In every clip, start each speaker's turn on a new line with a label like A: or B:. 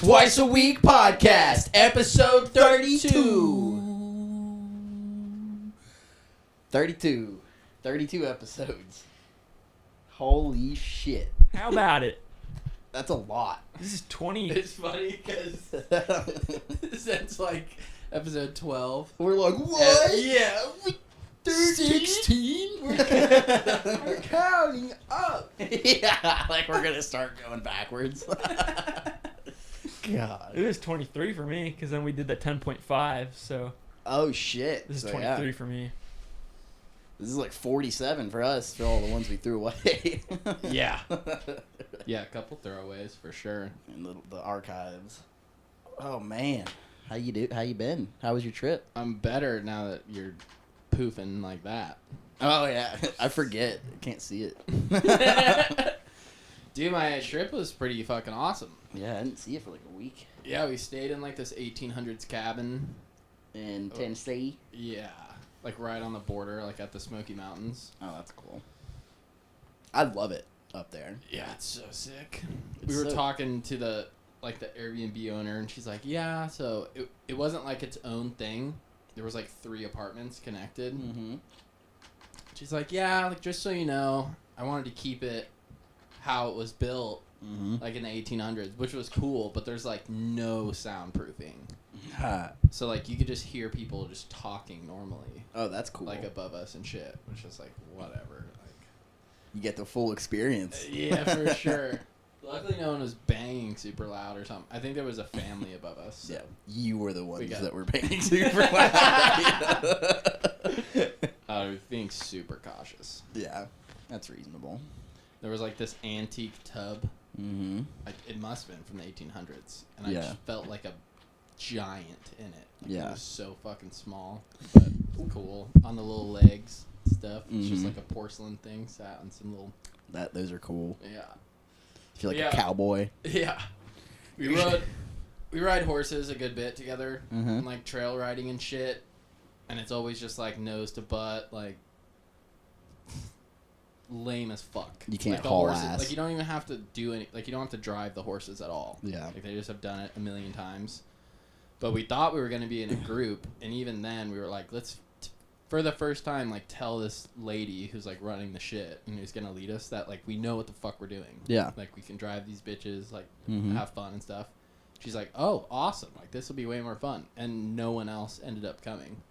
A: Twiiceaweek podcast, episode 32. 32 episodes. Holy shit.
B: How about it?
A: That's a lot.
B: This is 20.
C: It's funny because since like episode 12,
A: We're like, what?
C: yeah,
A: 16?
C: we're counting up.
A: Yeah, like we're going to start going backwards. God.
B: It was 23 for me because then we did the 10.5. So
A: Oh, shit.
B: this is
A: So,
B: 23
A: yeah.
B: for me.
A: This is like 47 for us for all the ones we threw away.
C: Yeah. Yeah, a couple throwaways for sure.
A: And the archives. Oh, man. How you been? How was your trip?
C: I'm better now that you're poofing like that.
A: Oh, yeah. I forget. I can't see it.
C: Dude, my trip was pretty fucking awesome.
A: Yeah, I didn't see it for like a week.
C: Yeah, we stayed in like this 1800s cabin.
A: In Tennessee.
C: Yeah. Like right on the border, like at the Smoky Mountains.
A: Oh, that's cool. I love it up there.
C: Yeah, it's so sick.
A: It's
C: We were
A: so-
C: talking to the Airbnb owner, and she's like, yeah, so it wasn't like its own thing. There was like 3 apartments connected.
A: Mm-hmm.
C: She's like, yeah, like just so you know, I wanted to keep it how it was built,
A: Mm-hmm.
C: like in the 1800s, which was cool, but there's like no soundproofing. So like you could just hear people just talking normally,
A: Oh, that's cool.
C: like above us and shit, which is like whatever.
A: You get the full experience.
C: Yeah, for sure. Luckily, no one was banging super loud or something. I think there was a family above us. So.
A: Yeah, you were the ones
C: got-
A: that were paying super loud.
C: I was being super cautious.
A: Yeah, that's reasonable.
C: There was like this antique tub.
A: Mm-hmm.
C: It must have been from the 1800s, and I
A: Yeah.
C: just felt like a giant in it. Like,
A: Yeah.
C: It was so fucking small, but cool. On the little legs and stuff. It's just
A: Mhm.
C: like a porcelain thing sat on some little.
A: Those are cool.
C: Yeah.
A: You feel like
C: Yeah.
A: a cowboy.
C: Yeah. We ride horses a good bit together,
A: Mm-hmm.
C: and like trail riding and shit, and it's always just like nose to butt, like lame as fuck.
A: You can't
C: like, the
A: haul
C: horses,
A: ass.
C: Like you don't even have to do any. Like you don't have to drive the horses at all.
A: Yeah.
C: Like they just have done it a million times. But we thought we were gonna be in a group, and even then we were like, for the first time, like tell this lady who's like running the shit and who's gonna lead us that like we know what the fuck we're doing.
A: Yeah.
C: Like we can drive these bitches, like
A: Mhm.
C: have fun and stuff. She's like, oh, awesome. Like this will be way more fun. And no one else ended up coming.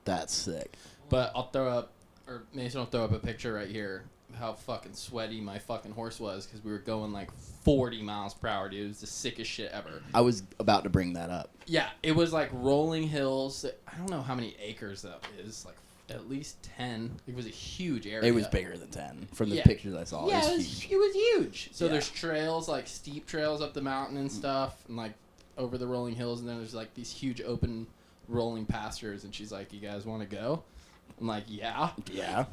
A: That's sick.
C: But I'll throw up, or Mason will throw up a picture right here of how fucking sweaty my fucking horse was because we were going like 40 miles per hour, dude. It was the sickest shit ever.
A: I was about to bring that up.
C: Yeah, it was like rolling hills. I don't know how many acres that is, like at least 10. It was a huge area.
A: It was bigger than 10 from the
C: Yeah.
A: pictures I saw.
C: Yeah,
A: it was huge.
C: it was huge. So
A: Yeah.
C: there's trails, like steep trails up the mountain and stuff, and like over the rolling hills, and then there's like these huge open rolling pastures. And she's like, "You guys want to go?" I'm like, "Yeah."
A: Yeah.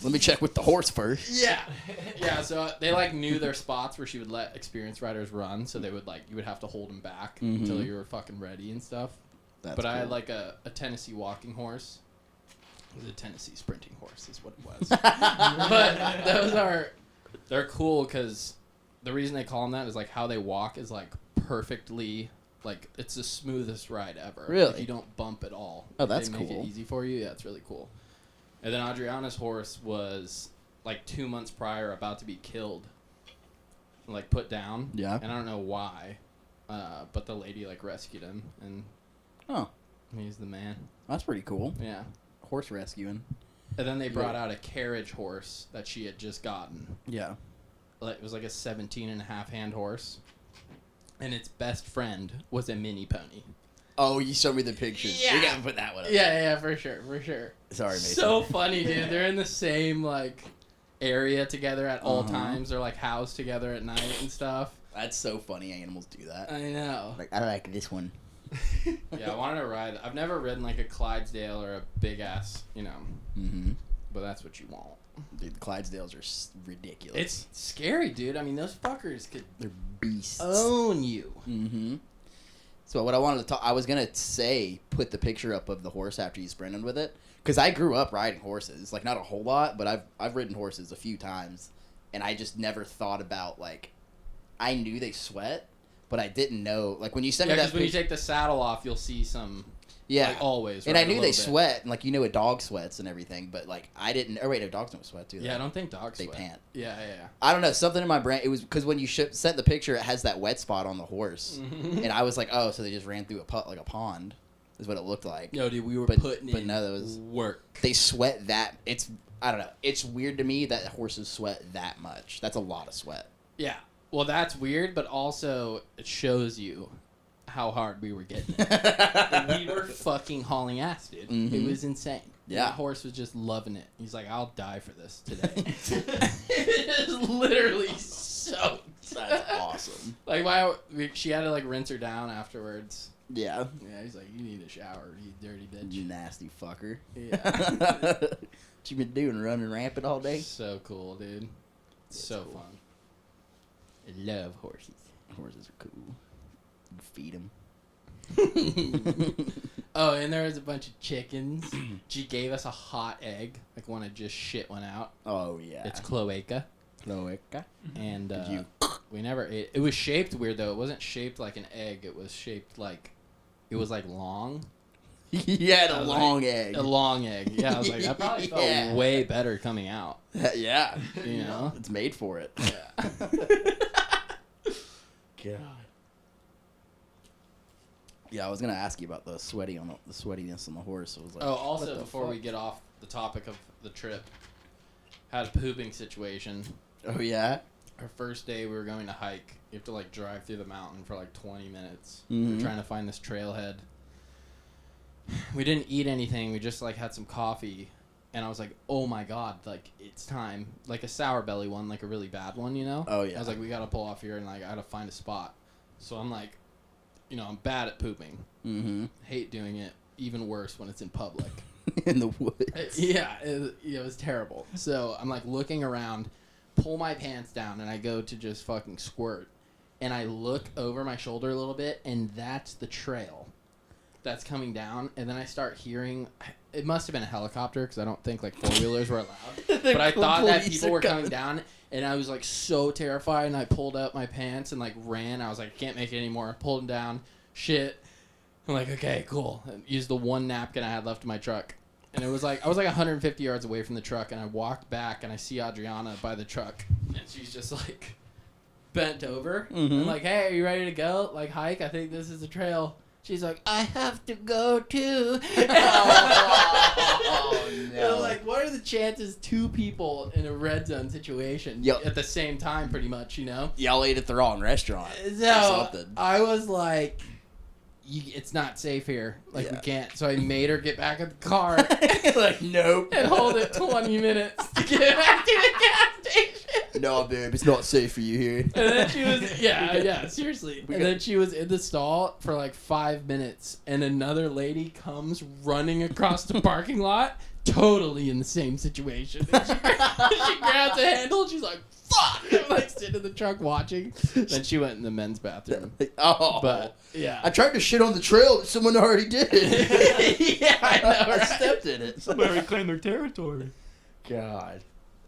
A: Let me check with the horse first.
C: Yeah, yeah. So they like knew their spots where she would let experienced riders run. So they would like you would have to hold them back until
A: Mhm.
C: you were fucking ready and stuff.
A: That's
C: But I had
A: cool.
C: like a Tennessee walking horse. It was a Tennessee sprinting horse, is what it was. But they're cool because the reason they call them that is like how they walk is like perfectly, like it's the smoothest ride ever.
A: Really?
C: Like, you don't bump at all.
A: Oh,
C: Like,
A: that's
C: they make
A: cool.
C: it easy for you. Yeah, it's really cool. And then Adriana's horse was like 2 months prior about to be killed, like put down.
A: Yeah.
C: And I don't know why, but the lady like rescued him, and
A: Oh,
C: he's the man.
A: that's pretty cool.
C: Yeah.
A: Horse rescuing.
C: And then they brought out a carriage horse that she had just gotten.
A: Yeah.
C: Like, it was like a 17.5 hand horse. And its best friend was a mini pony.
A: Oh, you showed me the pictures.
C: Yeah.
A: We gotta put that one up.
C: Yeah, for sure.
A: Sorry, Mason.
C: So funny, dude. They're in the same, like, area together at all
A: Uh-huh.
C: times. They're, like, housed together at night and stuff.
A: That's so funny. Animals do that.
C: I know.
A: Like, I like this one.
C: Yeah, I wanted to ride. I've never ridden, like, a Clydesdale or a big-ass, you know.
A: Mm-hmm.
C: But that's what you want.
A: Dude, the Clydesdales are ridiculous.
C: It's scary, dude. I mean, those fuckers could
A: They're beasts.
C: own you.
A: Mm-hmm. So what I wanted to talk, I was gonna say, put the picture up of the horse after you sprinted with it, because I grew up riding horses. Like not a whole lot, but I've ridden horses a few times, and I just never thought about like, I knew they sweat, but I didn't know. Like when you sent
C: Yeah,
A: me that,
C: because when you take the saddle off, you'll see some.
A: yeah,
C: Like, always.
A: and
C: right,
A: I knew
C: a
A: they
C: little bit.
A: sweat, and like a dog sweats and everything, but like I didn't. Oh wait, no, dogs don't sweat too.
C: Yeah, I don't think dogs
A: they
C: sweat.
A: pant.
C: Yeah.
A: I don't know, something in my brain. It was because when you sent the picture, it has that wet spot on the horse,
C: Mm-hmm.
A: and I was like, oh, so they just ran through a pond, is what it looked like.
C: No, dude, we were
A: But
C: putting in
A: no, that was
C: work.
A: They sweat that. I don't know. It's weird to me that horses sweat that much. That's a lot of sweat.
C: Yeah. Well, that's weird, but also it shows you how hard we were getting it. We were fucking hauling ass, dude.
A: Mhm.
C: It was insane.
A: Yeah.
C: That horse was just loving it. He's like, I'll die for this today. It is literally so.
A: That's awesome.
C: Like, she had to, like, rinse her down afterwards.
A: Yeah.
C: Yeah, he's like, you need a shower, you dirty bitch.
A: You nasty fucker.
C: Yeah.
A: What you been doing? Running rampant all day?
C: So cool, dude. So
A: cool.
C: fun. I love horses.
A: Horses are cool. You feed them.
C: Oh, and there was a bunch of chickens. She gave us a hot egg, like one I just shit one out.
A: Oh, yeah.
C: It's cloaca.
A: Cloaca.
C: And
A: Did you?
C: we never ate. It was shaped weird though. It wasn't shaped like an egg. It was shaped like it was like long.
A: You had
C: I
A: a
C: was
A: long
C: like,
A: egg.
C: A long egg. Yeah, I was like, that probably felt
A: Yeah.
C: way better coming out.
A: Yeah.
C: You know?
A: It's made for it.
C: Yeah.
A: God. Yeah, I was gonna ask you about the sweatiness on the horse. I was like,
C: Oh,
A: what
C: also
A: the
C: before
A: fuck?
C: we get off the topic of the trip, had a pooping situation.
A: Oh yeah.
C: Our first day, we were going to hike. You have to like drive through the mountain for like 20 minutes. We
A: Mhm.
C: were trying to find this trailhead. We didn't eat anything. We just like had some coffee, and I was like, "Oh my god! Like it's time!" Like a sour belly one, like a really bad one, you know?
A: Oh, yeah.
C: I was like, "We gotta pull off here, and like I gotta find a spot." So I'm like, I'm bad at pooping.
A: Mm-hmm.
C: Hate doing it. Even worse when it's in public.
A: In the woods.
C: Yeah, it was terrible. So I'm like looking around, pull my pants down, and I go to just fucking squirt. And I look over my shoulder a little bit, and that's the trail that's coming down. And then I start hearing, it must have been a helicopter because I don't think like 4-wheelers were allowed. But I thought that people were coming down, and I was like so terrified. And I pulled up my pants and like ran. I was like, I can't make it anymore. Pulled them down. Shit. I'm like, okay, cool. And used the one napkin I had left in my truck. And it was like, I was like 150 yards away from the truck, and I walked back, and I see Adriana by the truck, and she's just like bent over.
A: Mhm.
C: I'm like, hey, are you ready to go? Like, hike? I think this is the trail. She's like, I have to go too.
A: Oh, no.
C: And like, what are the chances two people in a red zone situation
A: Yo.
C: at the same time, pretty much,
A: Y'all ate at the wrong restaurant.
C: So
A: or something.
C: I was like, it's not safe here. Like, we
A: Yeah.
C: can't. So I made her get back in the car
A: Like, nope.
C: and hold it 20 minutes to get back to the gas station.
A: No, babe, it's not safe for you here.
C: And then she was, yeah, seriously. And then she was in the stall for like 5 minutes, and another lady comes running across the parking lot, totally in the same situation. And she grabs a handle, and she's like, fuck! I'm like sitting in the truck watching. Then she went in the men's bathroom.
A: Oh.
C: But, yeah.
A: I tried to shit on the trail, but someone already did.
C: Yeah, I know,
A: I
C: right?
A: stepped in it.
B: Somebody reclaimed their territory.
A: God.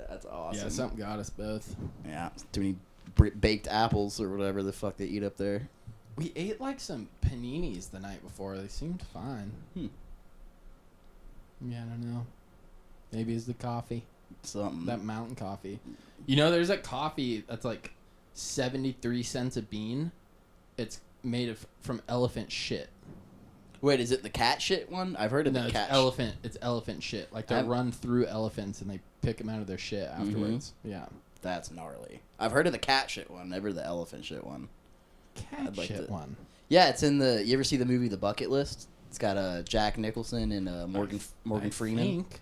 A: That's awesome.
C: Yeah, something got us both.
A: Yeah, too many baked apples or whatever the fuck they eat up there.
C: We ate like some paninis the night before. They seemed fine. Yeah, I don't know. Maybe it's the coffee.
A: Something.
C: That mountain coffee. There's a coffee that's like 73 cents a bean. It's made from elephant shit.
A: Wait, is it the cat shit one? I've heard of
C: No,
A: the
C: it's
A: cat
C: elephant. It's elephant shit. Like they
A: I've-
C: run through elephants and they pick them out of their shit afterwards. Yeah.
A: That's gnarly. I've heard of the cat shit one, never the elephant shit one.
C: Cat
A: I'd like
C: shit
A: to-
C: one.
A: Yeah, it's in the. You ever see the movie The Bucket List? It's got Jack Nicholson and Morgan
C: I
A: Freeman.
C: think.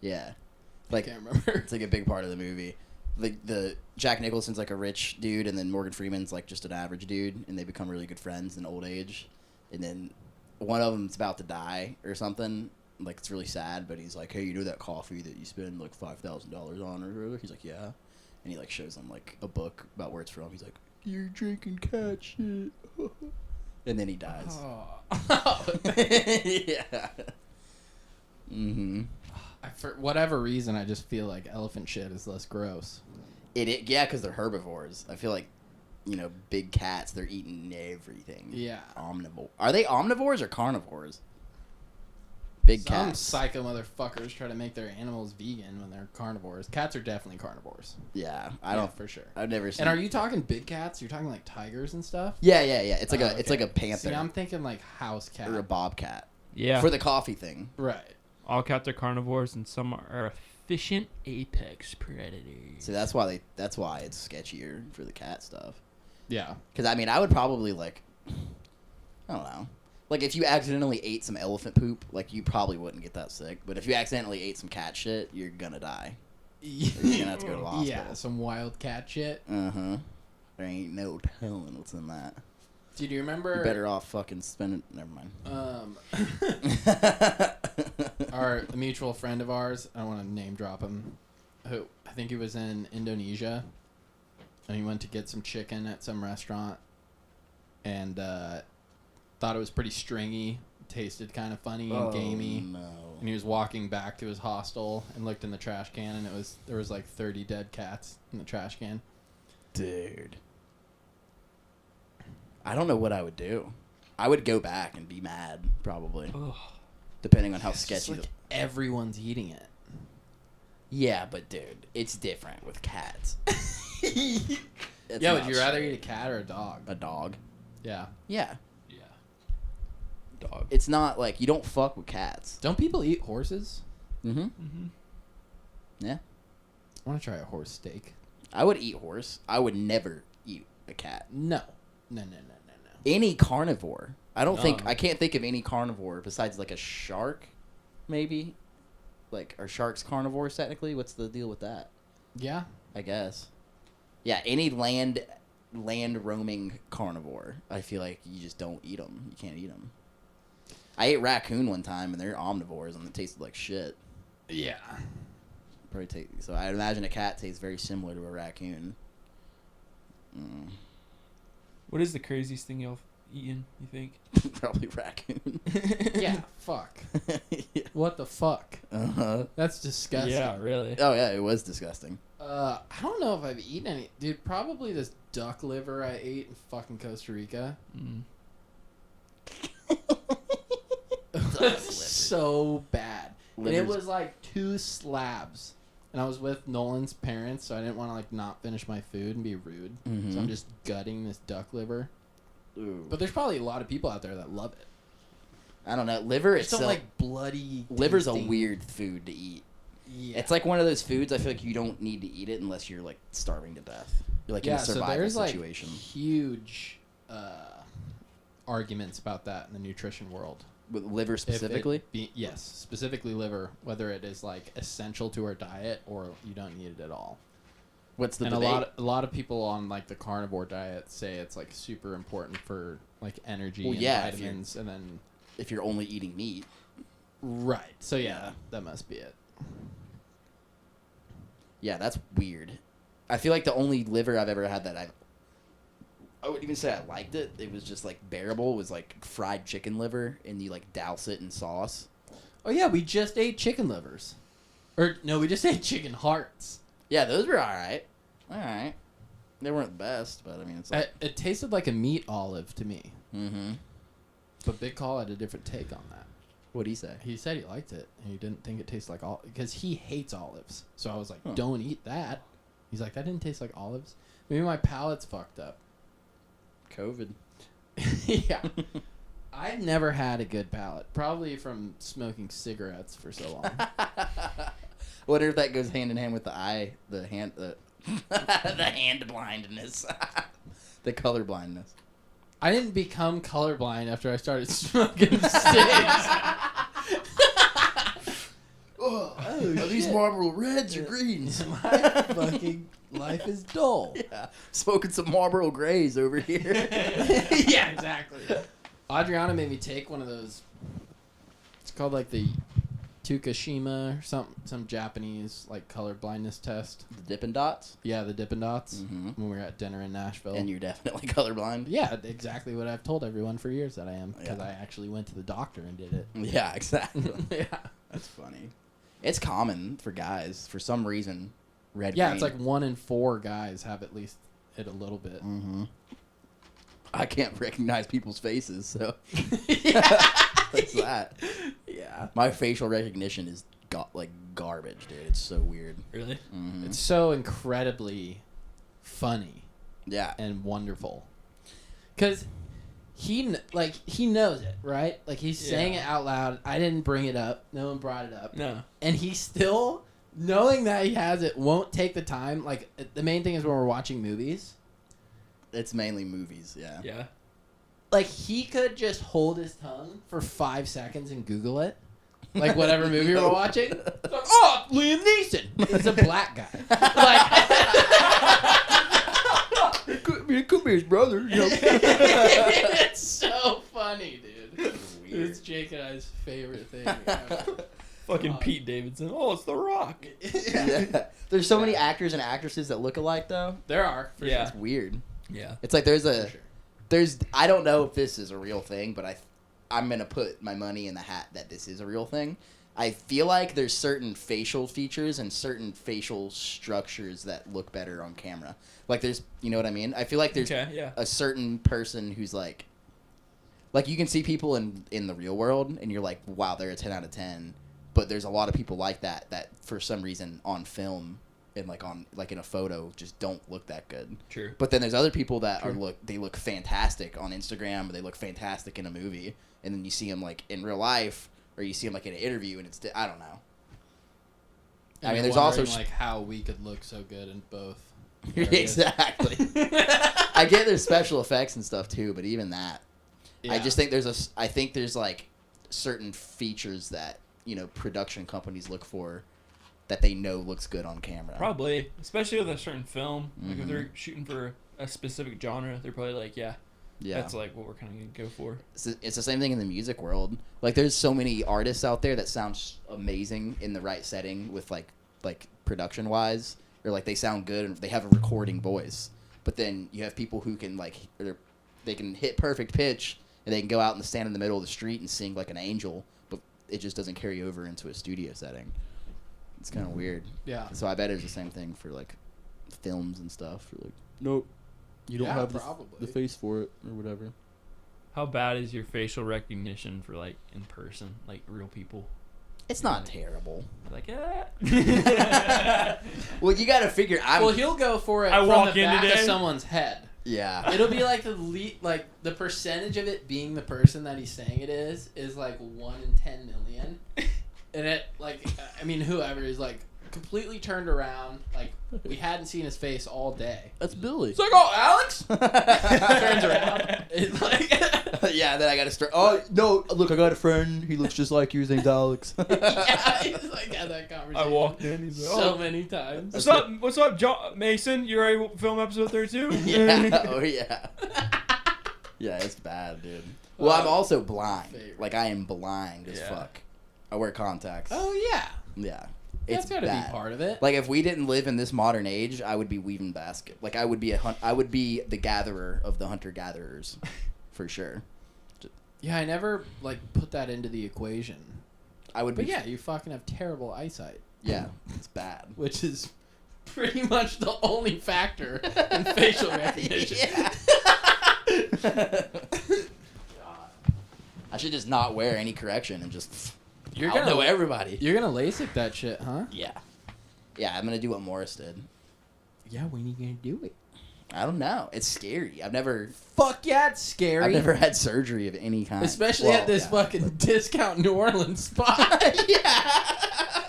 A: Yeah,
C: I
A: like
C: can't remember.
A: it's like a big part of the movie. The Jack Nicholson's like a rich dude, and then Morgan Freeman's like just an average dude, and they become really good friends in old age. And then one of them's about to die or something. Like it's really sad, but he's like, "Hey, you know that coffee that you spend like $5,000 on or whatever?" He's like, "Yeah," and he like shows them like a book about where it's from. He's like, "You're drinking cat shit," and then he dies.
C: Oh.
A: Yeah. Mm-hmm.
C: For whatever reason, I just feel like elephant shit is less gross.
A: Yeah, because they're herbivores. I feel like big cats, they're eating everything.
C: Yeah.
A: Omnivore. Are they omnivores or carnivores? Big
C: Some
A: cats.
C: psycho motherfuckers try to make their animals vegan when they're carnivores. Cats are definitely carnivores.
A: Yeah, I don't
C: for sure.
A: I've never seen.
C: And are you talking big cats? You're talking like tigers and stuff?
A: Yeah. It's like it's
C: okay.
A: like a panther
C: See, I'm thinking like house cat.
A: or a bobcat.
B: Yeah.
A: For the coffee thing.
C: Right.
B: All cats are carnivores, and some are efficient apex predators.
A: So that's why it's sketchier for the cat stuff.
C: Yeah.
A: Because I would probably I don't know. Like if you accidentally ate some elephant poop, like you probably wouldn't get that sick. But if you accidentally ate some cat shit, you're gonna die. You're gonna have to go to the hospital.
C: Yeah, some wild cat shit.
A: There ain't no telling what's in that.
C: Do you remember?
A: You're better off fucking spending. Never mind.
C: A mutual friend of ours, I don't want to name drop him, who I think he was in Indonesia, and he went to get some chicken at some restaurant, and thought it was pretty stringy, tasted kind of funny and gamey.
A: No.
C: And he was walking back to his hostel and looked in the trash can, and there was like 30 dead cats in the trash can.
A: Dude. I don't know what I would do. I would go back and be mad, probably.
B: Ugh.
A: Depending on how
C: It's just
A: sketchy.
C: like everyone's eating it.
A: Yeah, but dude, it's different with cats.
C: Yeah, would you rather eat a cat or a dog?
A: a dog?
C: Yeah.
A: Yeah.
C: Yeah.
B: Dog.
A: It's not like you don't fuck with cats.
C: Don't people eat horses?
A: Mm-hmm.
B: Mm-hmm.
A: Yeah.
C: I want to try a horse steak.
A: I would eat horse. I would never eat a cat.
C: No. No.
A: Any carnivore. I
C: No.
A: can't think of any carnivore besides like a shark, maybe. Like, are sharks carnivores technically? What's the deal with that?
C: Yeah.
A: I guess. Yeah, any land roaming carnivore. I feel like you just don't eat them. You can't eat them. I ate raccoon one time, and they're omnivores, and it tasted like shit.
C: Yeah.
A: So I imagine a cat tastes very similar to a raccoon.
B: What is the craziest thing you've eaten, you think?
A: Probably raccoon.
C: Yeah. Fuck.
A: Yeah.
C: What the fuck?
A: Uh-huh.
C: That's disgusting.
B: Yeah, really.
A: Oh, yeah, it was disgusting.
C: I don't know if I've eaten any. Dude, probably this duck liver I ate in fucking Costa Rica.
B: Mm.
C: So bad. And it
A: Livers-
C: was like 2 slabs. And I was with Nolan's parents, so I didn't want to like not finish my food and be rude.
A: Mhm.
C: So I'm just gutting this duck liver.
A: Ooh.
C: But there's probably a lot of people out there that love it.
A: I don't know. Liver
C: I just don't
A: itself.
C: like bloody.
A: Liver's a
C: tasting-
A: weird food to eat.
C: Yeah.
A: It's like one of those foods I feel like you don't need to eat it unless you're like starving to death. You're like in a
C: so
A: survival
C: there's
A: situation.
C: like huge arguments about that in the nutrition world.
A: With liver specifically?
C: Yes, specifically liver, whether it is like essential to our diet or you don't need it at all.
A: What's the
C: And
A: debate?
C: a lot of people on like the carnivore diet say it's like super important for like energy
A: Well,
C: and
A: yeah, if
C: vitamins, and then
A: if you're only eating meat.
C: right. So yeah,
A: Yeah.
C: that must be it.
A: Yeah, that's weird. I feel like the only liver I've ever had that I wouldn't even say I liked it. It was just like bearable. Was like fried chicken liver, and you like douse it in sauce.
C: Oh yeah, we just ate chicken livers, or no, we just ate chicken hearts.
A: Yeah, those were all right. All right, they weren't the best, but I mean, it's like
C: It tasted like a meat olive to me,
A: mm-hmm.
C: but Big Call had a different take on that.
A: What'd he say?
C: He said he liked it, and he didn't think it tasted like olive because he hates olives. So I was like,
A: Huh.
C: "Don't eat that." He's like, "That didn't taste like olives. Maybe my palate's fucked up."
A: COVID.
C: Yeah. I've never had a good palate. Probably from smoking cigarettes for so long.
A: Wonder if that goes hand in hand with the hand blindness, the color blindness.
C: I didn't become colorblind after I started smoking cigs.
A: Are these Marlboro Reds or Greens?
C: My fucking life is dull.
A: Yeah, smoking some Marlboro Grays over here.
C: Yeah, exactly. Adriana made me take one of those. It's called like the Tukashima or some Japanese like color blindness test.
A: The Dippin' Dots.
C: Yeah, the Dippin' Dots.
A: Mhm.
C: When we were at dinner in Nashville.
A: And you're definitely colorblind.
C: Yeah, exactly what I've told everyone for years that I am, because
A: Yeah.
C: I actually went to the doctor and did it.
A: Yeah, exactly.
C: Yeah.
A: That's funny. It's common for guys for some reason. Red.
C: Yeah,
A: green.
C: it's like 1 in 4 guys have at least it a little bit.
A: Mm-hmm. I can't recognize people's faces, so
C: Yeah.
A: that's that.
C: Yeah.
A: My facial recognition is garbage, dude. It's so weird.
B: Really?
A: Mm-hmm.
C: It's so incredibly funny
A: Yeah.
C: and wonderful. Because he knows it, right? Like, he's saying it out loud. I didn't bring it up. No one brought it up.
B: No.
C: And he still, knowing that he has it, won't take the time. Like, the main thing is when we're watching movies.
A: It's mainly movies, yeah.
B: Yeah.
C: Like, he could just hold his tongue for 5 seconds and Google it. Like, whatever movie we're watching. It's like, oh, Liam Neeson. It's a black guy. Like,
A: It could be his brother.
C: it's so funny, dude. It's Jake and I's favorite thing.
B: Fucking Pete Davidson. Oh, it's The Rock.
A: Yeah. There's so many actors and actresses that look alike, though.
C: There are. For
B: Yeah.
A: It's weird.
B: Yeah.
A: It's like there's
C: Sure.
A: I don't know if this is a real thing, but I'm going to put my money in the hat that this is a real thing. I feel like there's certain facial features and certain facial structures that look better on camera. Like there's, you know what I mean? I feel like there's a certain person who's like you can see people in the real world and you're like, wow, they're a 10 out of 10. But there's a lot of people like that for some reason on film and in a photo just don't look that good.
B: True.
A: But then there's other people that they look fantastic on Instagram or they look fantastic in a movie, and then you see them like in real life or you see them like in an interview and it's I don't know.
C: And
A: I mean,
C: you're
A: there's also
C: like how we could look so good in both.
A: exactly. I get there's special effects and stuff too, but even that,
C: Yeah.
A: I just think there's like certain features that production companies look for that they know looks good on camera.
B: Probably, especially with a certain film. Like
A: Mm-hmm.
B: if they're shooting for a specific genre, they're probably like, yeah, that's like what we're kind of gonna go for.
A: It's the same thing in the music world. Like, there's so many artists out there that sound amazing in the right setting with like production wise, or like they sound good and they have a recording voice. But then you have people who can they can hit perfect pitch and they can go out and stand in the middle of the street and sing like an angel, but it just doesn't carry over into a studio setting. It's kind of weird.
C: Yeah.
A: So I bet it's the same thing for like films and stuff. Or like, nope, you don't have the face for it or whatever.
B: How bad is your facial recognition for like in person, like real people?
A: It's not terrible.
B: Like,
A: Well, you got to figure.
C: Well, he'll go for it
B: I
C: from
B: walk
C: the
B: in
C: back
B: today.
C: of someone's head.
A: Yeah.
C: It'll be like the percentage of it being the person that he's saying it is like 1 in 10 million. And it, like, I mean, whoever is, like, completely turned around. Like, we hadn't seen his face all day.
A: That's Billy.
C: It's like, oh, Alex? Turns around. It's like...
A: Yeah, then I got to start. Oh, no, look, I got a friend. He looks just like you. His name's Alex.
C: Yeah, he's like, had that conversation.
B: I walked in. He's like,
C: so many times.
B: What's up, John Mason? You ready to film episode 32?
A: Yeah. Oh, yeah. Yeah, it's bad, dude. Well, I'm also blind.
C: Favorite.
A: Like, I am blind as fuck. I wear contacts.
C: Oh, yeah.
A: Yeah.
C: That's
A: It's
C: got to
A: bad.
C: be part of it.
A: Like, if we didn't live in this modern age, I would be weaving basket. Like, I would be the gatherer of the hunter-gatherers, for sure.
C: Yeah, I never, like, put that into the equation.
A: I would be.
C: But yeah, you fucking have terrible eyesight.
A: Yeah, it's bad.
C: Which is pretty much the only factor in facial recognition.
A: Yeah. I should just not wear any correction and just.
C: You're
A: I'll
C: gonna
A: know everybody.
C: You're gonna LASIK that shit, huh?
A: Yeah. Yeah, I'm gonna do what Morris did.
C: Yeah, when are you gonna do it?
A: I don't know. It's scary. I've never
C: Fuck yeah, it's scary.
A: had surgery of any kind.
C: Especially at this fucking discount New Orleans spot.
A: Yeah.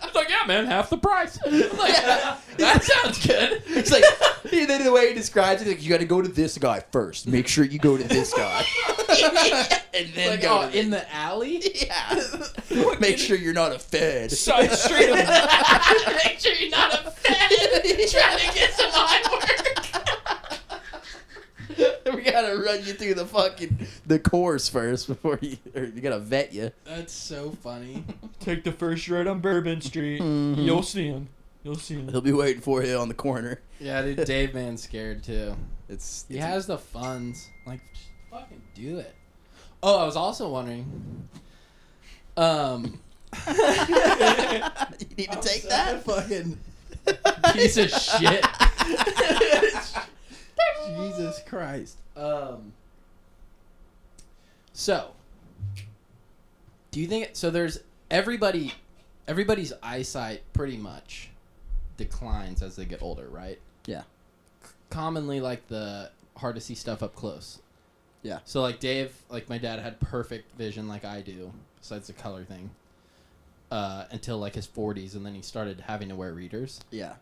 C: It's like, yeah, man, half the price. I'm like, that sounds good.
A: It's like the way he describes it, like, you got to go to this guy first. Make sure you go to this guy, and then
C: Like,
A: go
C: oh, in the alley.
A: Yeah. Make sure you're not a fed.
B: Side street of
C: Make sure you're not a fed trying to get some eye work.
A: We gotta run you through the course first before you gotta vet you.
C: That's so funny.
B: Take the first right on Bourbon Street.
A: Mhm.
B: You'll see him.
A: He'll be waiting for you on the corner.
C: Yeah, dude, Dave Man's scared too.
A: He
C: He has the funds. Like, just fucking do it. Oh, I was also wondering.
A: You need to take that.
C: Fucking piece of shit. Jesus Christ. So, do you think so? There's everybody's eyesight pretty much declines as they get older, right?
A: Yeah.
C: Commonly, like the hard to see stuff up close.
A: Yeah.
C: So, like Dave, like my dad had perfect vision, like I do, besides the color thing, until like his 40s, and then he started having to wear readers.
A: Yeah.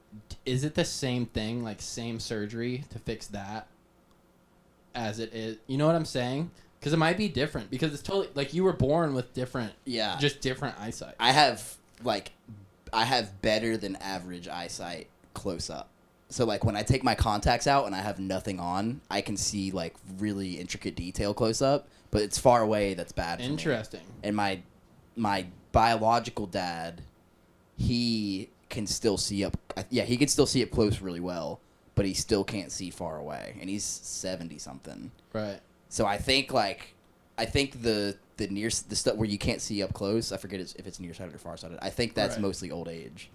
C: Is it the same thing, like same surgery to fix that, as it is? You know what I'm saying? Because it might be different. Because it's totally like you were born with different, just different eyesight.
A: I have better than average eyesight close up. So like when I take my contacts out and I have nothing on, I can see like really intricate detail close up. But it's far away. That's bad.
C: Interesting.
A: For me. And my biological dad, he can still see up. Yeah, he can still see up close really well, but he still can't see far away, and he's 70 something.
C: Right.
A: So I think the stuff where you can't see up close, I forget if it's nearsighted or farsighted. I think that's mostly old age,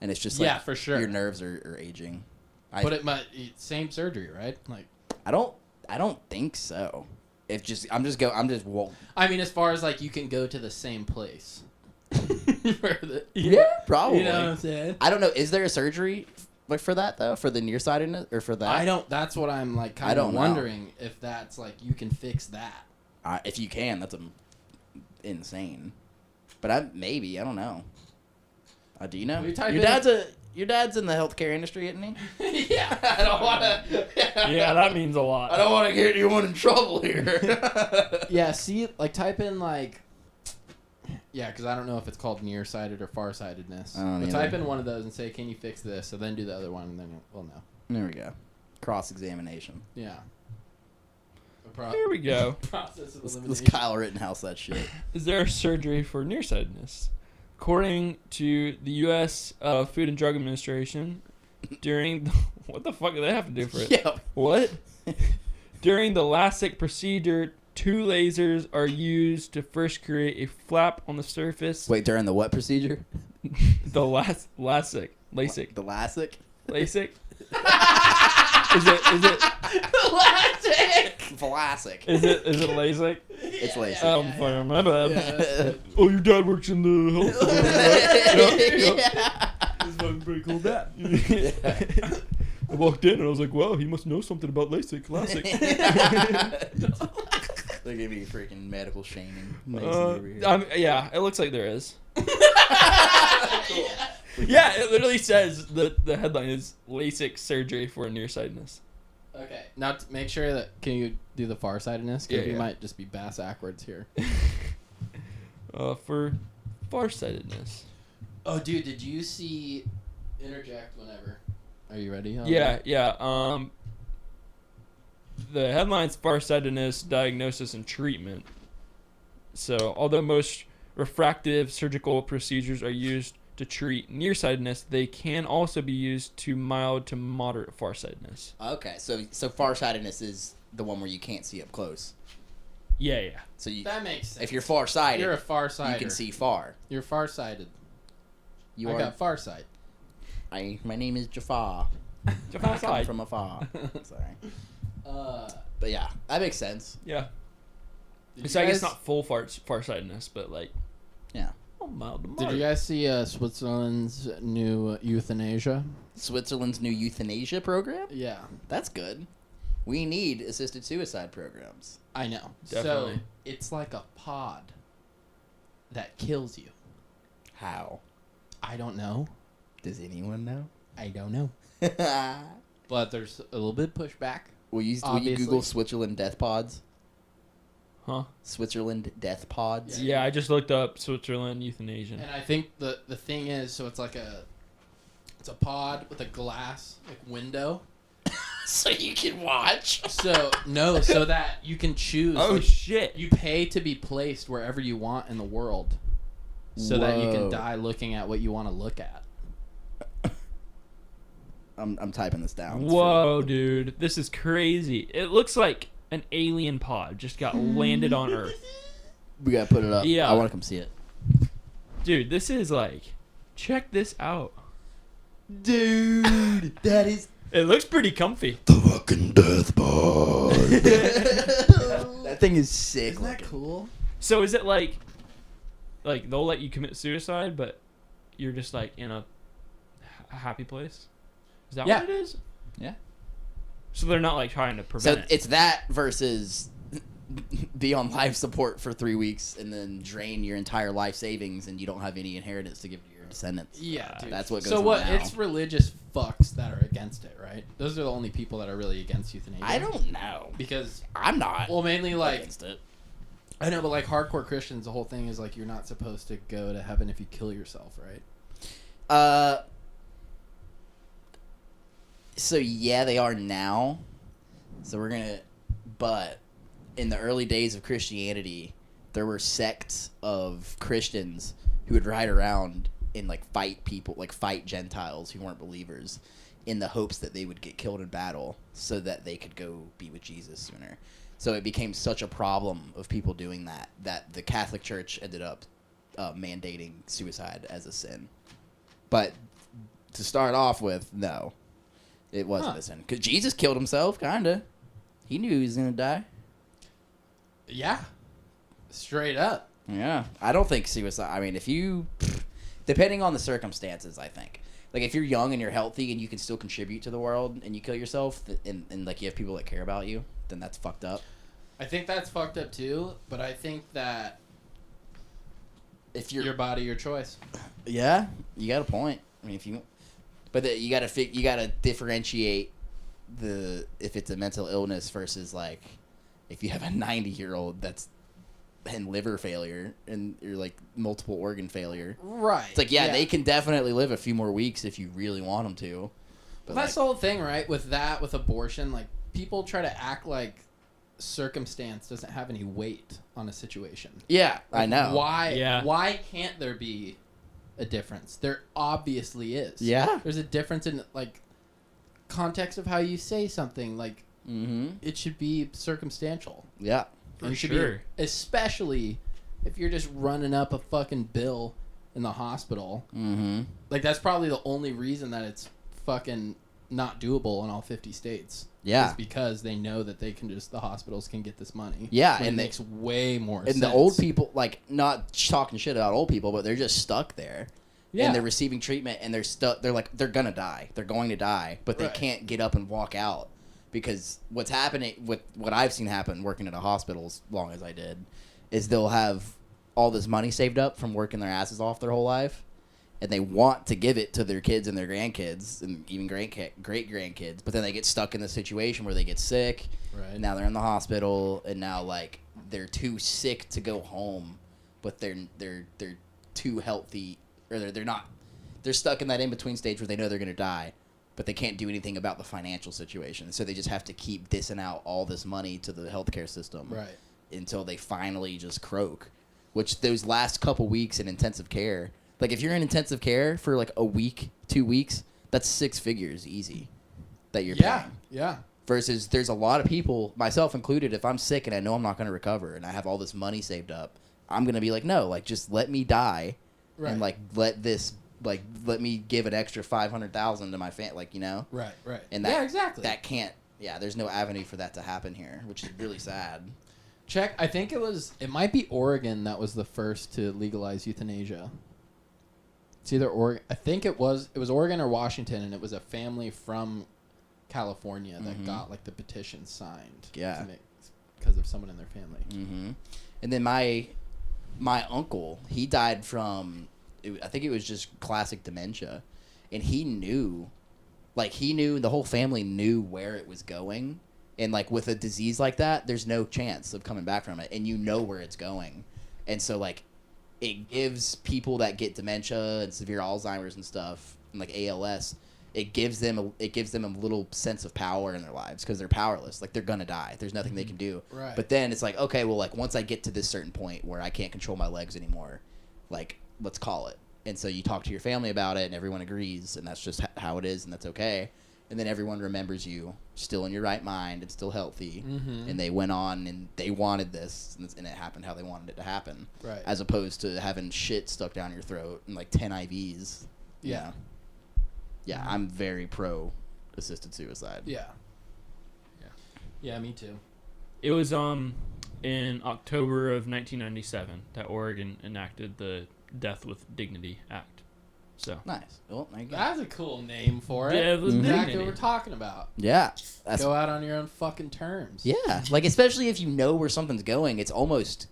A: and it's just like
C: for sure.
A: Your nerves are aging.
C: But it might same surgery, right? Like
A: I don't think so. I
C: mean, as far as like you can go to the same place.
A: Yeah, probably.
C: You know what I'm saying?
A: I don't know. Is there a surgery like for that though? For the nearsightedness or for that?
C: That's what I'm like kind of wondering if that's like you can fix that.
A: If you can, that's insane. But I don't know. Do you know? Your dad's in the healthcare industry, isn't he?
C: Yeah, I don't want to.
B: Yeah, that means a lot.
A: I don't want to get anyone in trouble here.
C: Yeah, see, like type in like. Yeah, because I don't know if it's called nearsighted or farsightedness. But type in one of those and say, "Can you fix this?" So then do the other one, and then we'll know.
A: There we go. Cross-examination.
C: Yeah.
B: Here we go.
C: Process of elimination.
A: Let's Kyle Rittenhouse that shit.
B: Is there a surgery for nearsightedness? According to the U.S. Food and Drug Administration, what the fuck do they have to do for it?
A: Yeah.
B: What? During the LASIK procedure, 2 lasers are used to first create a flap on the surface.
A: Wait, during the what procedure?
B: The LASIK. LASIK.
A: The LASIK?
B: LASIK? Is it
C: LASIK?
A: Vlasic.
B: Is it LASIK?
A: It's LASIK.
B: I'm fine, my bad.
C: Yeah,
B: oh, your dad works in the health department, right?
A: Yeah.
B: This fucking pretty cool dad. I walked in and I was like, wow, he must know something about LASIK.
A: They're gonna be freaking medical shaming.
B: Yeah, it looks like there is. Yeah, it literally says the headline is LASIK surgery for nearsightedness.
C: Okay, now make sure that can you do the farsightedness? Because we
B: Yeah.
C: might just be bass backwards here.
B: For farsightedness.
C: Oh, dude, did you see? Interject whenever. Are you ready?
B: Yeah. The headline's farsightedness, diagnosis, and treatment. So, although most refractive surgical procedures are used to treat nearsightedness, they can also be used to mild to moderate farsightedness.
A: Okay, so farsightedness is the one where you can't see up close.
B: Yeah.
A: So
C: that makes sense.
A: If you're farsighted,
C: you're a farsighter.
A: You can see far.
C: You're farsighted.
A: I
C: got farsight.
A: My name is Jafar.
B: Jafar
A: I come from afar. Sorry. But yeah, that makes sense.
B: Yeah. So I guess not full farsightedness, but like,
A: yeah.
B: Mild to moderate.
C: Did you guys see Switzerland's new euthanasia?
A: Switzerland's new euthanasia program?
C: Yeah.
A: That's good. We need assisted suicide programs.
C: I know.
B: Definitely.
C: So it's like a pod that kills you.
A: How?
C: I don't know.
A: Does anyone know?
C: I don't know. But there's a little bit of pushback.
A: Will you Google Switzerland death pods?
B: Huh?
A: Switzerland death pods?
B: Yeah, I just looked up Switzerland euthanasia.
C: And I think the thing is, so it's a pod with a glass window.
A: So you can watch?
C: So that you can choose.
B: Oh, shit.
C: You pay to be placed wherever you want in the world. So that you can die looking at what you want to look at.
A: I'm typing this down.
B: Whoa, dude. This is crazy. It looks like an alien pod just got landed on Earth.
A: We gotta put it up.
B: Yeah.
A: I want to come see it.
B: Dude, this is like... Check this out.
A: Dude, that is
B: It looks pretty comfy.
A: The fucking death pod. That thing is sick.
C: Isn't that cool?
B: So is it like they'll let you commit suicide, but you're just like in a happy place? Is that what it is?
A: Yeah.
B: So they're not like trying to prevent
A: So
B: it.
A: it's that versus be on life support for 3 weeks and then drain your entire life savings and you don't have any inheritance to give to your descendants.
C: Yeah, dude.
A: That's what goes
C: so
A: on
C: what?
A: now.
C: It's religious fucks that are against it, right? Those are the only people that are really against euthanasia.
A: I don't know.
C: Because
A: I'm not.
C: well, mainly like
A: against it.
C: I know, but like hardcore Christians, the whole thing is like you're not supposed to go to heaven if you kill yourself, right?
A: So yeah, they are now. So but in the early days of Christianity, there were sects of Christians who would ride around and like fight people, like fight Gentiles who weren't believers, in the hopes that they would get killed in battle so that they could go be with Jesus sooner. So it became such a problem of people doing that the Catholic Church ended up mandating suicide as a sin. But to start off with, no, it wasn't a sin. Because Jesus killed himself, kind of. He knew he was going to die.
C: Yeah, straight up.
A: Yeah. I don't think suicide... I mean, if you... Depending on the circumstances, I think. Like, if you're young and you're healthy and you can still contribute to the world and you kill yourself and like, you have people that care about you, then that's fucked up.
C: I think that's fucked up, too. But I think that
A: If you're...
C: your body, your choice.
A: Yeah, you got a point. I mean, if you... But you gotta differentiate if it's a mental illness versus, like, if you have a 90-year-old that's in liver failure and you're like multiple organ failure.
C: Right.
A: It's like, they can definitely live a few more weeks if you really want them to. But
C: that's the whole thing, right? With abortion, like, people try to act like circumstance doesn't have any weight on a situation.
A: Yeah, I know.
C: Why can't there be a difference? There obviously is.
A: Yeah.
C: There's a difference in, like, context of how you say something. Like, it should be circumstantial.
A: Yeah.
B: For sure.
C: Be, especially if you're just running up a fucking bill in the hospital.
A: Mm-hmm.
C: Like, that's probably the only reason that it's fucking not doable in all 50 states.
A: Yeah.
C: Is because they know that the hospitals can get this money.
A: Yeah,
C: and
A: and
C: it makes way more sense.
A: And the old people, like, not talking shit about old people, but they're just stuck there. Yeah. And they're receiving treatment, and they're stuck. They're like, they're gonna die. They're going to die, but they can't get up and walk out because what's happening with what I've seen happen working at a hospital as long as I did is they'll have all this money saved up from working their asses off their whole life, and they want to give it to their kids and their grandkids and even great grandkids, but then they get stuck in the situation where they get sick.
C: Right.
A: And now they're in the hospital, and now like they're too sick to go home, but they're too healthy, or they're not. They're stuck in that in between stage where they know they're gonna die, but they can't do anything about the financial situation. So they just have to keep dissing out all this money to the healthcare system, until they finally just croak. Which those last couple weeks in intensive care. Like, if you're in intensive care for, like, a week, 2 weeks, that's 6 figures easy that you're paying.
C: Yeah.
A: Versus there's a lot of people, myself included, if I'm sick and I know I'm not going to recover and I have all this money saved up, I'm going to be like, no, like, just let me die. Right. And, like, let me give an extra $500,000 to my family, like, you know?
C: Right.
A: And that,
C: exactly.
A: That can't, there's no avenue for that to happen here, which is really sad.
C: I think it might be Oregon that was the first to legalize euthanasia. It's either Oregon. I think it was Oregon or Washington, and it was a family from California that got like the petition signed.
A: Yeah,
C: because of someone in their family.
A: Mm-hmm. And then my uncle, he died from, I think it was just classic dementia, and he knew the whole family knew where it was going, and like with a disease like that, there's no chance of coming back from it, and you know where it's going, and so like. It gives people that get dementia and severe Alzheimer's and stuff, and like ALS, it gives them a little sense of power in their lives because they're powerless. Like, they're gonna die. There's nothing they can do.
C: Right.
A: But then it's like, okay, well, like, once I get to this certain point where I can't control my legs anymore, like, let's call it. And so you talk to your family about it, and everyone agrees, and that's just how it is, and that's okay. And then everyone remembers you still in your right mind and still healthy. Mm-hmm. And they went on and they wanted this, and it happened how they wanted it to happen.
C: Right.
A: As opposed to having shit stuck down your throat and like 10 IVs. Yeah. Yeah, I'm very pro assisted suicide.
C: Yeah. Yeah, me too.
B: It was in October of 1997 that Oregon enacted the Death with Dignity Act. So
A: Nice. Well, there you go.
C: That's a cool name for it.
B: Death with
C: Exactly what
B: Dignity.
C: we're talking about.
A: Yeah. That's
C: Go out on your own fucking terms.
A: Yeah, like especially if you know where something's going, it's almost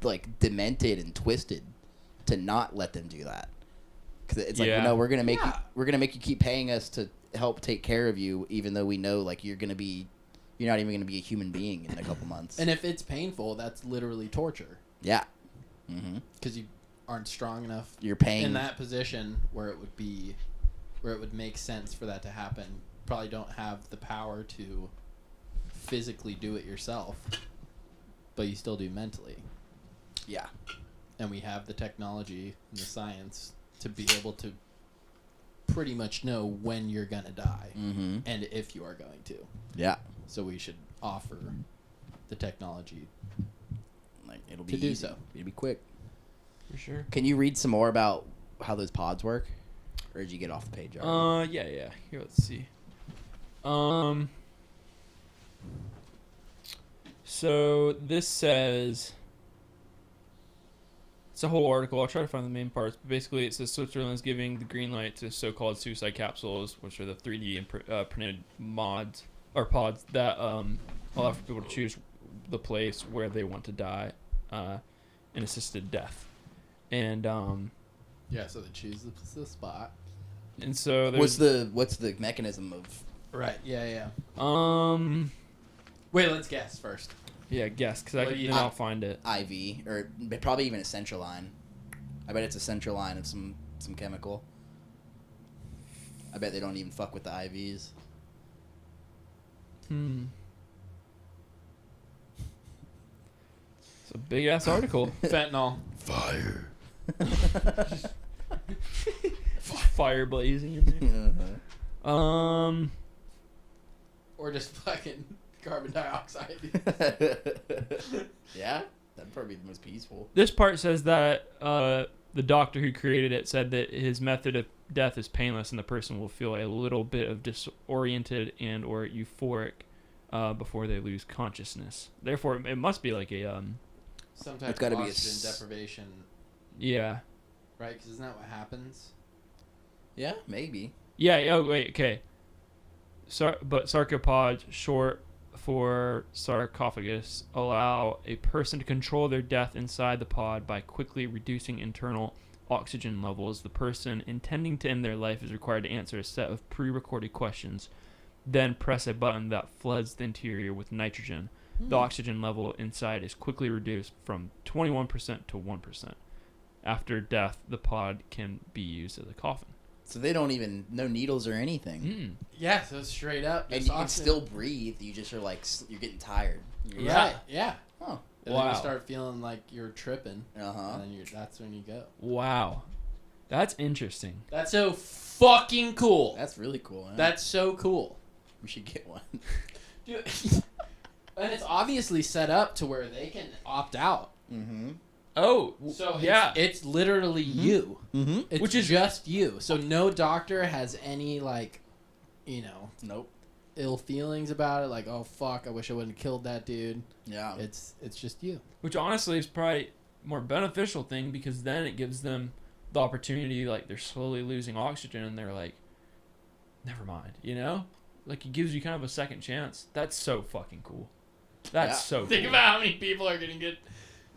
A: like demented and twisted to not let them do that. Because it's like,
B: Yeah.
A: no, we're gonna make
C: Yeah.
A: you keep paying us to help take care of you, even though we know like you're not even gonna be a human being in a couple months.
C: And if it's painful, that's literally torture.
A: Yeah. Mm-hmm.
C: Because you aren't strong enough
A: You're paying
C: in that position where it would make sense for that to happen. Probably don't have the power to physically do it yourself, but you still do mentally.
A: Yeah.
C: And we have the technology and the science to be able to pretty much know when you're gonna die
A: Mm-hmm.
C: and if you are going to.
A: Yeah.
C: So we should offer the technology.
A: Like it'll be
C: To do
A: easy.
C: so.
A: It'll be quick.
B: For sure.
A: Can you read some more about how those pods work, or did you get off the page already?
B: Yeah. Here, let's see. So this says it's a whole article. I'll try to find the main parts. But basically, it says Switzerland is giving the green light to so-called suicide capsules, which are the 3D printed mods or pods that allow for people to choose the place where they want to die in assisted death. And
C: Yeah, so they choose the spot.
B: and so there's
A: What's the mechanism of?
C: Right. Yeah.
B: Wait,
C: Let's guess first.
B: yeah, guess because
C: What do you
B: then
C: think?
B: I'll find it.
A: IV, or probably even a central line. I bet it's a central line of some chemical. I bet they don't even fuck with the IVs.
B: It's a big ass article.
C: Fentanyl.
A: Fire.
B: Fire blazing in there.
C: Or just fucking carbon dioxide.
A: Yeah, that'd probably be the most peaceful.
B: This part says that the doctor who created it said that his method of death is painless and the person will feel a little bit of disoriented and or euphoric before they lose consciousness. Therefore, it must be like a
C: Some type
A: It's
C: of
A: gotta be a
C: oxygen deprivation,
B: yeah.
C: right? Because isn't that what happens?
A: Yeah, maybe.
B: Yeah. Oh wait. Okay. But sarcopods, short for sarcophagus, allow a person to control their death inside the pod by quickly reducing internal oxygen levels. The person intending to end their life is required to answer a set of pre-recorded questions, then press a button that floods the interior with nitrogen. The oxygen level inside is quickly reduced from 21% to 1%. After death, the pod can be used as a coffin.
A: So they don't even no needles or anything,
C: Yeah, so straight up.
A: and
C: just
A: you can
C: oxygen.
A: still breathe. You just are like you're getting tired. You're
C: Right. Yeah.
A: Oh.
C: And then
B: Wow.
C: you start feeling like you're tripping,
A: Uh huh.
C: and then that's when you go.
B: Wow, that's interesting.
C: That's so fucking cool.
A: That's really cool. Huh?
C: That's so cool.
A: We should get one.
C: Dude. And it's obviously set up to where they can opt out.
A: Mm-hmm.
B: Oh,
C: So
B: yeah.
C: it's literally you.
A: Mm-hmm.
C: It's
B: Which is-
C: just you. So no doctor has any
A: Nope.
C: ill feelings about it. Like, oh fuck, I wish I wouldn't have killed that dude.
A: Yeah.
C: It's just you.
B: Which honestly is probably more beneficial thing because then it gives them the opportunity, like they're slowly losing oxygen and they're like, never mind, you know? Like it gives you kind of a second chance. That's so fucking cool. That's
A: Yeah.
B: so
C: Think
B: cool.
C: about how many people are gonna get.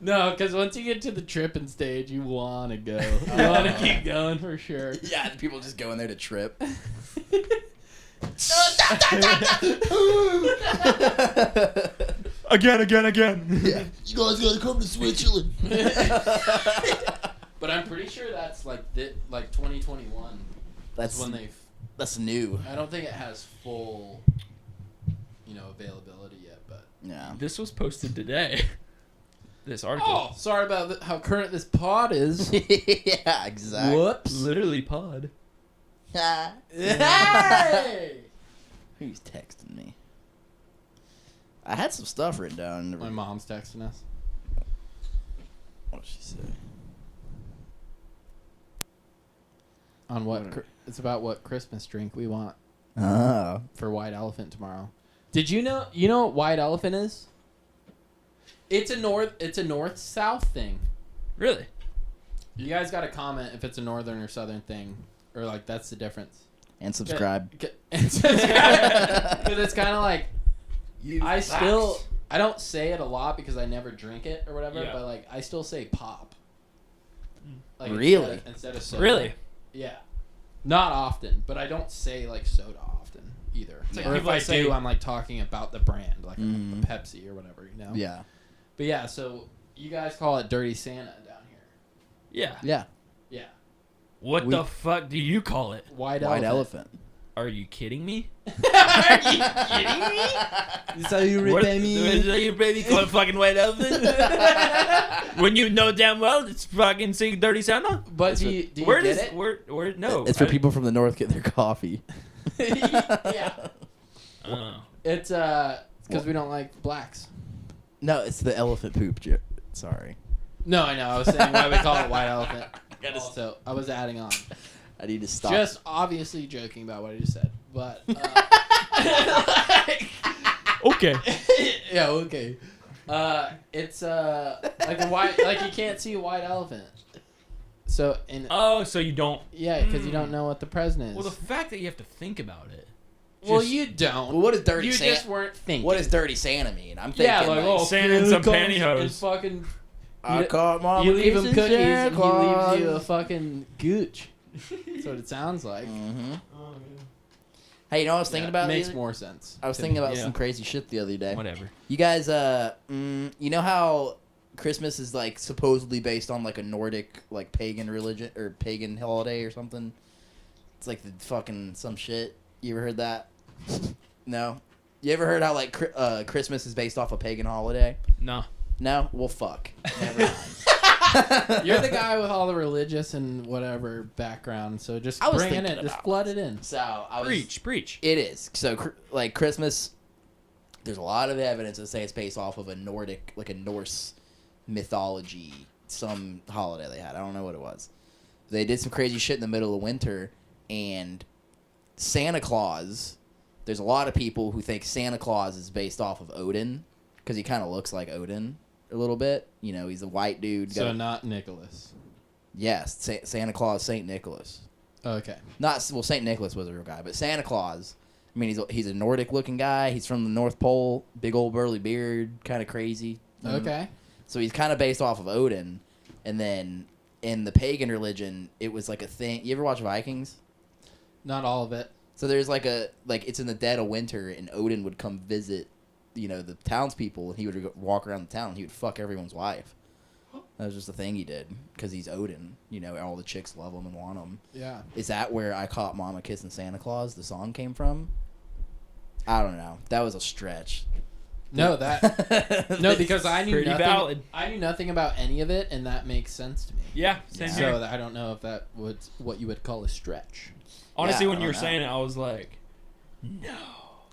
C: No, because once you get to the tripping stage, you want to go. You want to keep going for sure.
A: Yeah, people just go in there to trip.
B: Again.
A: Yeah. You guys gotta come to Switzerland.
C: But I'm pretty sure that's like 2021.
A: That's
C: When they.
A: that's new.
C: I don't think it has full, availability yet. But
A: Yeah.
B: This was posted today. This article.
C: oh, sorry about how current this pod is.
A: Yeah, exactly.
C: Whoops.
B: Literally pod.
C: Hey!
A: Who's texting me? I had some stuff written down.
C: My mom's texting us.
A: What did she say?
C: On what? It's about what Christmas drink we want.
A: Oh.
C: for White Elephant tomorrow. Did you know? You know what White Elephant is? It's a north-south thing.
B: Really?
C: You guys got to comment if it's a northern or southern thing, or like that's the difference.
A: And subscribe.
C: And subscribe. Because it's kind of like I don't say it a lot because I never drink it or whatever, but like I still say pop. Like
A: Really?
C: Instead of soda.
B: Really?
C: Yeah. Not often, but I don't say like soda often either.
B: like
C: Or if
B: people
C: I
B: say-
C: do, I'm like talking about the brand, like a Pepsi or whatever, you know?
A: Yeah.
C: But yeah, so you guys call it Dirty Santa down here.
B: Yeah.
A: Yeah.
C: Yeah.
B: What the fuck do you call it?
C: White
A: White
C: elephant.
A: elephant.
B: Are you kidding me?
C: Are you kidding me?
A: Is that you
B: Is that your baby called fucking white elephant? When you know damn well it's fucking sing Dirty Santa?
C: But do you
B: Where
C: get
B: does
C: it?
B: where no?
A: It's for people from the north getting their coffee.
C: Yeah.
B: Oh.
C: It's because we don't like blacks.
A: No, it's the elephant poop joke. Sorry.
C: No, I know. I was saying why we call it white elephant.
A: Gotta
C: Also, I was adding on.
A: I need to stop.
C: Just obviously joking about what I just said, but
B: Okay.
C: yeah, okay. It's like a white, like you can't see a white elephant. So
B: Oh, so you don't.
C: yeah, because you don't know what the president is.
B: Well, the fact that you have to think about it.
C: Well,
B: just-
C: you don't.
A: Well, what does dirty
C: You
A: Santa?
C: just weren't thinking.
A: What does dirty Santa mean? I'm thinking.
C: Yeah, like oh,
B: Santa and some
C: Santa comes
B: pantyhose.
C: and fucking.
A: I caught Mama
C: You leave him
A: kissing
C: cookies
A: Santa
C: and he leaves you a
A: Claus.
C: fucking gooch. That's what it sounds like.
A: Mhm. Hey, you know what I was thinking about?
C: Makes
A: the other-
C: more sense.
A: I was
C: to
A: thinking
C: me.
A: about
B: Yeah.
A: some crazy shit the other day.
B: Whatever.
A: You guys, you know how Christmas is like supposedly based on like a Nordic like pagan religion or pagan holiday or something? It's like the fucking some shit. You ever heard that? No. You ever heard how like Christmas is based off a pagan holiday?
B: No.
A: No. Well, fuck. Never mind.
C: You're the guy with all the religious and whatever background, so just
A: I was
C: bring in
A: thinking
C: it. Just
A: about
C: flood it in.
A: So I was.
B: Preach.
A: It is. So, like, Christmas, there's a lot of evidence that say it's based off of a Nordic, like a Norse mythology, some holiday they had. I don't know what it was. They did some crazy shit in the middle of winter, and Santa Claus, there's a lot of people who think Santa Claus is based off of Odin, because he kind of looks like Odin a little bit. You know, he's a white dude.
C: So not Nicholas.
A: Yes, Santa Claus, Saint Nicholas.
C: Okay.
A: Not well. Saint Nicholas was a real guy, but Santa Claus. I mean, he's a Nordic looking guy. He's from the North Pole. Big old burly beard, kind of crazy.
C: Okay.
A: So he's kind of based off of Odin, and then in the pagan religion, it was like a thing. You ever watch Vikings?
C: Not all of it.
A: So there's like it's in the dead of winter, and Odin would come visit, you know, the townspeople, and he would walk around the town, and he would fuck everyone's wife. That was just a thing he did because he's Odin. You know, all the chicks love him and want him.
C: Yeah.
A: Is that where I Caught Mama Kissing Santa Claus, the song, came from? I don't know. That was a stretch.
C: No, no, because I knew
B: Pretty
C: nothing.
B: valid.
C: I knew nothing about any of it, and that makes sense to me.
B: Yeah. Same
A: Yeah.
B: here.
C: So I don't know if that was what you would call a stretch.
B: Honestly,
A: Yeah,
B: when
A: I
B: you were
A: don't know.
B: saying it, I was like, no.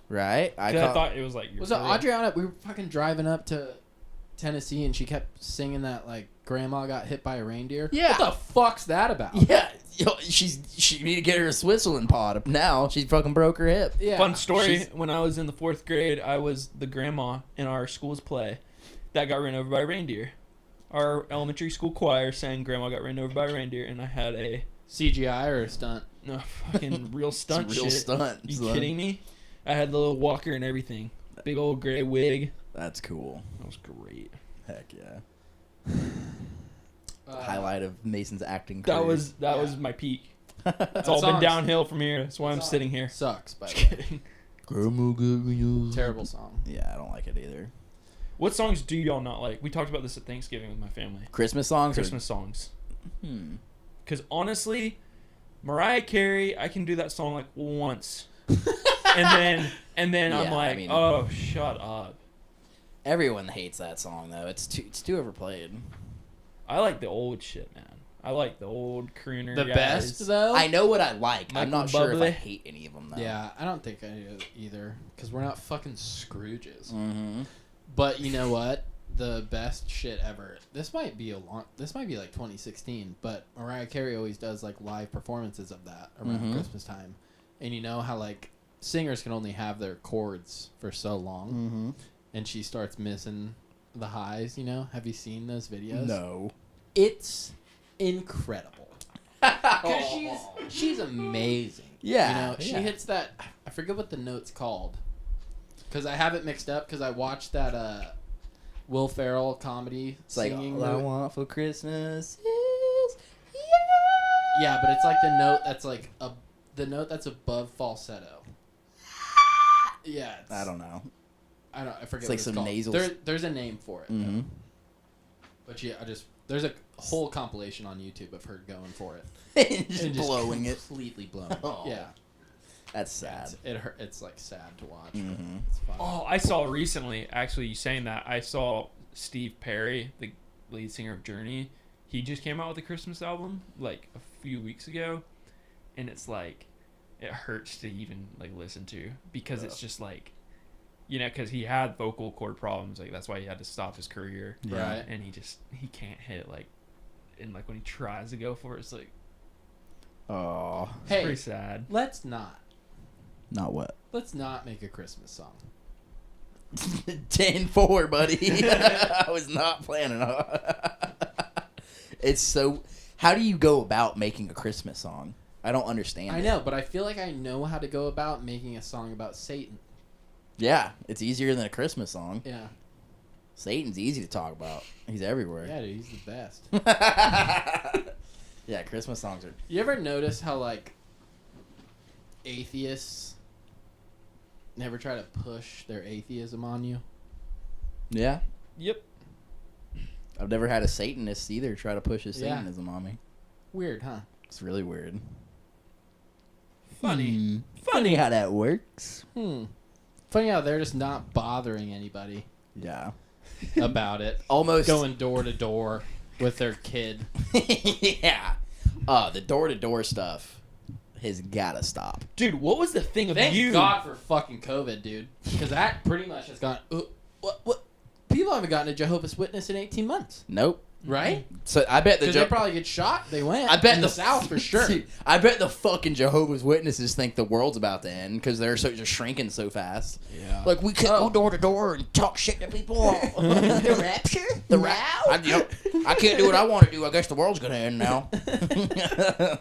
A: Right?
B: 'Cause I thought it was like.
C: Was it Adriana? We were fucking driving up to Tennessee, and she kept singing that like grandma got hit by a reindeer.
A: Yeah.
C: What the fuck's that about?
A: Yeah. Yo, she need to get her a Switzerland pod. Now she fucking broke her hip.
C: Yeah.
B: Fun story.
A: she's-
B: When I was in the 4th grade, I was the grandma in our school's play that got ran over by a reindeer. Our elementary school choir sang "Grandma got ran over by a reindeer," and I had a
C: CGI or a stunt?
B: no fucking real stunt
A: It's a real
B: shit.
A: stunt.
B: You
A: son.
B: kidding me? I had the little walker and everything. Big old gray wig.
A: That's cool.
B: That was great.
A: Heck yeah. Highlight of Mason's acting
B: That
A: career.
B: was
C: Yeah.
B: my peak. It's
C: That
B: all been
C: song's-
B: downhill from here. That's why I'm
C: song
B: sitting here.
C: Sucks, by
B: Just
C: the way.
B: kidding.
A: Grandma got me.
C: Terrible song.
A: Yeah, I don't like it either.
B: What songs do y'all not like? We talked about this at Thanksgiving with my family.
A: Christmas songs.
B: Christmas songs.
A: Hmm.
B: Because honestly, Mariah Carey, I can do that song like once, and then I'm
A: Yeah,
B: like,
A: I mean-
B: oh, shut up.
A: Everyone hates that song though. It's too overplayed.
B: I like the old shit, man. I like the old crooner.
C: The
B: guys.
C: best though.
A: I know what I like. I'm
B: Michael
A: not sure if I
B: Bublé.
A: hate any of them though.
C: Yeah, I don't think I do either, because we're not fucking Scrooges.
A: Mm-hmm.
C: But you know what? The best shit ever. This might be like 2016, but Mariah Carey always does like live performances of that around
A: Mhm.
C: Christmas time. And you know how like singers can only have their chords for so long, and she starts missing the highs. You know, have you seen those videos?
A: No.
C: It's incredible. Because she's amazing.
A: Yeah,
C: you know, she
A: yeah.
C: hits that. I forget what the note's called. Because I have it mixed up. Because I watched that Will Ferrell comedy
A: It's like,
C: singing.
A: all I want for Christmas is
C: Yeah, but it's like the note that's like the note that's above falsetto. Yeah,
A: I don't know.
C: I forget.
A: It's like
C: what it's
A: some
C: called.
A: nasal.
C: There's a name for it.
A: Mm-hmm.
C: But yeah, there's a whole compilation on YouTube of her going for it.
A: just blowing it.
C: Completely blowing.
A: Oh.
C: Yeah.
A: That's sad.
C: It's like sad to watch.
A: Mm-hmm.
C: It's fun.
B: Oh, I saw recently, actually, you saying that, I saw Steve Perry, the lead singer of Journey. He just came out with a Christmas album, like, a few weeks ago. And it's, like, it hurts to even, like, listen to. Because it's just, like, you know, because he had vocal cord problems. Like, that's why he had to stop his career.
C: Yeah. Right.
B: And he can't hit, like, and, like, when he tries to go for it, it's, like,
A: Oh.
B: it's
C: Hey,
B: pretty sad.
C: let's not make a Christmas song.
A: 10-4, buddy. I was not planning on. It's so. How do you go about making a Christmas song? I don't understand.
C: I know, but I feel like I know how to go about making a song about Satan.
A: Yeah, it's easier than a Christmas song.
C: Yeah.
A: Satan's easy to talk about. He's everywhere.
C: Yeah, dude, he's the best.
A: Yeah, Christmas songs are.
C: You ever notice how, like, atheists never try to push their atheism on you?
A: Yeah.
B: Yep.
A: I've never had a Satanist either try to push his
C: Yeah.
A: Satanism on me.
C: Weird, huh?
A: It's really weird.
B: Funny.
A: Funny how that works.
C: Funny how they're just not bothering anybody
A: Yeah.
C: about it.
A: Almost.
C: Going door to door with their kid.
A: Yeah. The door-to-door stuff has got to stop.
B: Dude, what was the thing of
C: Thank
B: you?
C: God for fucking COVID, dude. Because that pretty much has gone... What? People haven't gotten a Jehovah's Witness in 18 months.
A: Nope.
C: Right?
A: So I bet
C: Because they probably get shot. They went.
A: I bet
C: in the South for sure.
A: I bet the fucking Jehovah's Witnesses think the world's about to end because they're just shrinking so fast.
C: Yeah.
A: Like, we can't go door to door and talk shit to people. The rapture? The I can't do what I want to do. I guess the world's going to end now.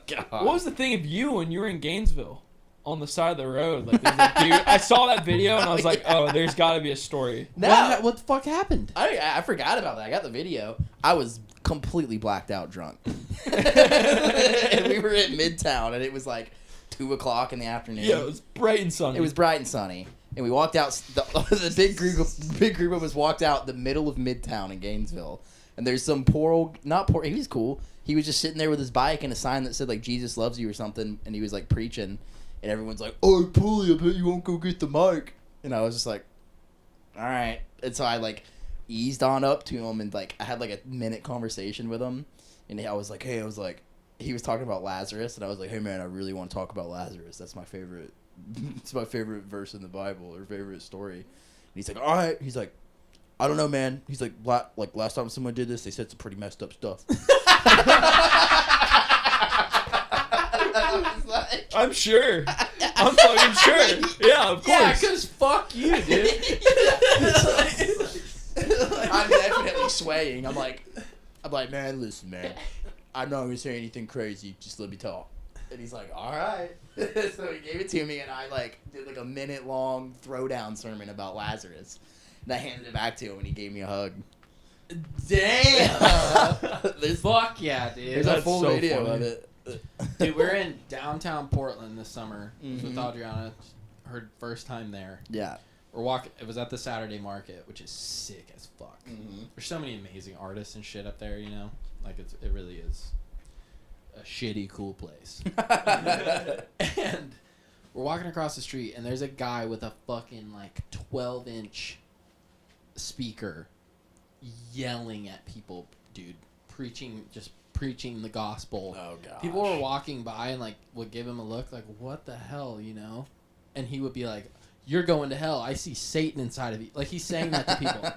A: God.
B: What was the thing of you when you were in Gainesville on the side of the road? Like, there's a dude, I saw that video and I was like, oh, there's got to be a story.
A: No.
C: What the fuck happened?
A: I forgot about that. I got the video. I was completely blacked out drunk. And we were at Midtown, and it was like 2 o'clock in the afternoon.
B: Yeah, it was bright and sunny.
A: It was bright and sunny. And we walked out, the big group of us walked out the middle of Midtown in Gainesville. And there's some poor old, he was cool. He was just sitting there with his bike and a sign that said, like, Jesus loves you or something. And he was, like, preaching. And everyone's like, oh, Pulley, I bet you won't go get the mic. And I was just like, all right. And so I, like, eased on up to him and, like, I had, like, a minute conversation with him. And I was like, he was talking about Lazarus. And I was like, hey, man, I really want to talk about Lazarus. That's my favorite. It's my favorite verse in the Bible or favorite story. And he's like, all right. He's like, I don't know, man. He's like, last time someone did this, they said some pretty messed up stuff.
B: I'm sure. I'm fucking sure. Yeah, of course.
C: Yeah, because fuck you, dude.
A: I'm definitely swaying. I'm like, man, listen, man. I'm not going to say anything crazy. Just let me talk. And he's like, all right. So he gave it to me, and I, like, did, like, a minute-long throwdown sermon about Lazarus. And I handed it back to him, and he gave me a hug.
C: Damn. Fuck yeah, dude.
A: There's a
B: That's
A: full
B: so
A: video
B: funny.
A: of it.
C: Dude, we're in downtown Portland this summer with
A: Mhm.
C: Adriana. Her first time there.
A: Yeah.
C: We're walking. It was at the Saturday market, which is sick as fuck.
A: Mm-hmm.
C: There's so many amazing artists and shit up there. You know, like it really is a shitty cool place. And we're walking across the street, and there's a guy with a fucking like 12-inch speaker, yelling at people, dude, preaching the gospel.
A: Oh, God.
C: People were walking by and like would give him a look like, what the hell, you know? And he would be like, you're going to hell. I see Satan inside of you. Like, he's saying that to people.